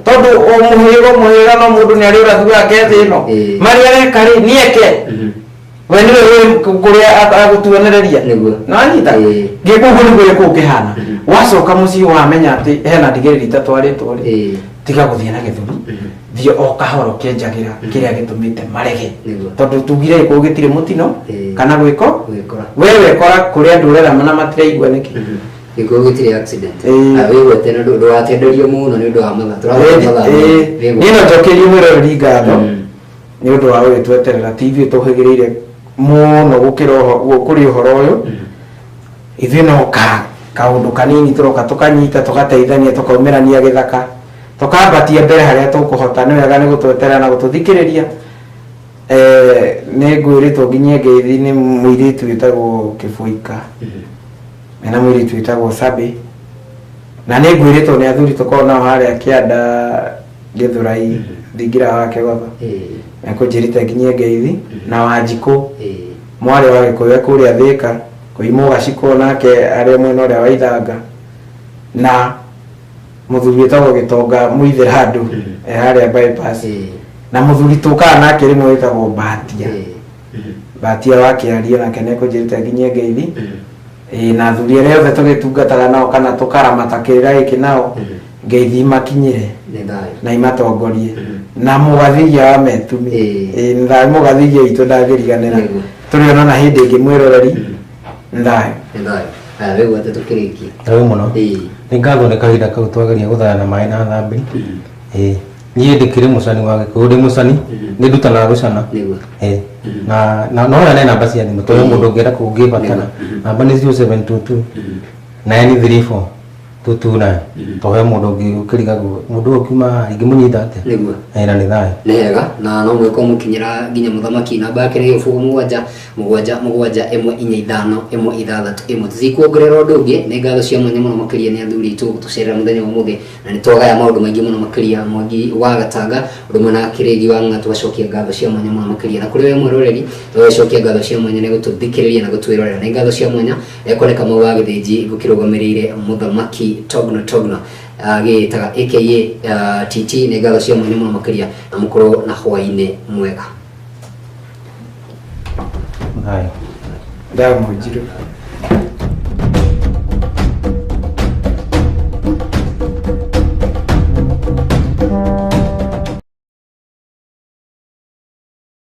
Speaker 4: tondũ o mũhĩrĩga no mũndũ nĩ arĩ ũrathi wake thĩ ĩno marĩa areka rĩ nieke we nĩwe kũrĩa agũtuonereria na anyita gĩkũguo nĩguo gĩkũu kĩhana wacoka mũciĩ wamenya atĩ hena ndigĩrĩri itatwarĩtwo rĩ tiga gũthiĩ na gĩthũri thiĩ o kahora ũkĩenjagĩra kĩrĩa gĩtũmĩte marege tondũ tugire gĩkũu gĩtirĩ mũtino kana gwĩko we wekora kũrĩa andũ ũrerama na matiraigua nĩkĩ
Speaker 2: gĩkũu gĩtirĩ accident wĩgwete ndũgatenderio mũno nĩ ũndũ wa mathaa
Speaker 4: niĩ no njokeirie mwĩroreri ngatho nĩ ũndũ wa gũgĩtweterera TV tũhĩgĩrĩire mũno gũkĩrĩ ũhoro ũyũ ithuĩ no kaũndũ kanini tũroka tũkanyita tũgateithania tũkaumĩrania gĩthaka tũkambatia mbere harĩa tũkũhota nĩ wega nĩ gũtweterera na gũtũthikĩrĩria nĩ ngwĩrĩtwo nginya ngeithi nĩ mũirĩtu wĩtagwo Kĩbũika mena mũirĩtu wĩtagwo Sabi na nĩ ngwĩrĩtwo nĩ athuri tũkorwo nao harĩa kĩanda Gĩthũrai thingira wake baba ekũnjĩrĩte nginya ngeithi na Wanjikũ mwarĩ wa Gĩkũyũ kũrĩa Thĩka kũimwo gaciko nake arĩ mwena ũrĩa wa Ithanga na mũthuri wĩtagwo Gĩtonga mũithe handũ harĩa bypass na mũthuri tũkaga nake rĩmwe wĩtagwo Batia wa Kĩaria nake nĩ ekũnjĩrĩte nginya ngeithi na athuri arĩa othe tũgĩtungataga nao kana tũkaramata kĩrĩra gĩkĩ nao ngeithi makinyĩre na imatongorie na mũgathithia wa Metumi thayũ mũgathithia witũ ndangĩriganĩra tũrĩ ona na hĩndĩ ĩngĩ mwĩroreri thayũ
Speaker 2: wĩgwete tũkĩrĩkia
Speaker 3: thayũ mũno nĩ ngatho nĩ kahinda kau twageria gũthayana maĩ na thambĩ niĩ ndĩkĩrĩ mũcani wa Gĩkũyũ ndĩ mũcani nĩ ndutanaga gũcana na no yana namba cia thimũ tondũ mũndũ ũngĩenda kũngĩbatara namba nĩ 0722 934 tutuna tohe mũndũ ũngĩ ũkĩrigagwo mũndũ ũkiuma ingĩmũnyita atĩa na nĩ thayũ
Speaker 2: nĩ hega na no mwĩko mũkinyĩra nginya mũthamaki namba yake nĩ 0777 145 163 tũtikuongerera ũndũ ũngĩ nĩ ngatho cia mwanya mũno makĩria nĩ athuri aitũ gũtũcerera mũthenya wa ũmũthĩ na nĩ twagaya maũndũ maingĩ mũno makĩria Mwangi wa Gatanga ũndũ ũmwe na Kĩrĩgi wa Ng'atu tũgacokia ngatho cia mwanya mũno makĩria na kũrĩ we mwĩroreri tũgacokia ngatho cia mwanya nĩ gũtũthikĩrĩria na gũtwĩrorera nĩ ngatho cia mwanya ekoneka Kamau wa Gĩthĩnji gũkĩrũgamĩrĩire mũthamaki Togno agĩtaga aka TT nĩ ngatho cia mwanya mũno makĩria na mũkorwo na hwaĩ-inĩ mwega.
Speaker 3: Haya.
Speaker 4: Ndawa Mũnjiru.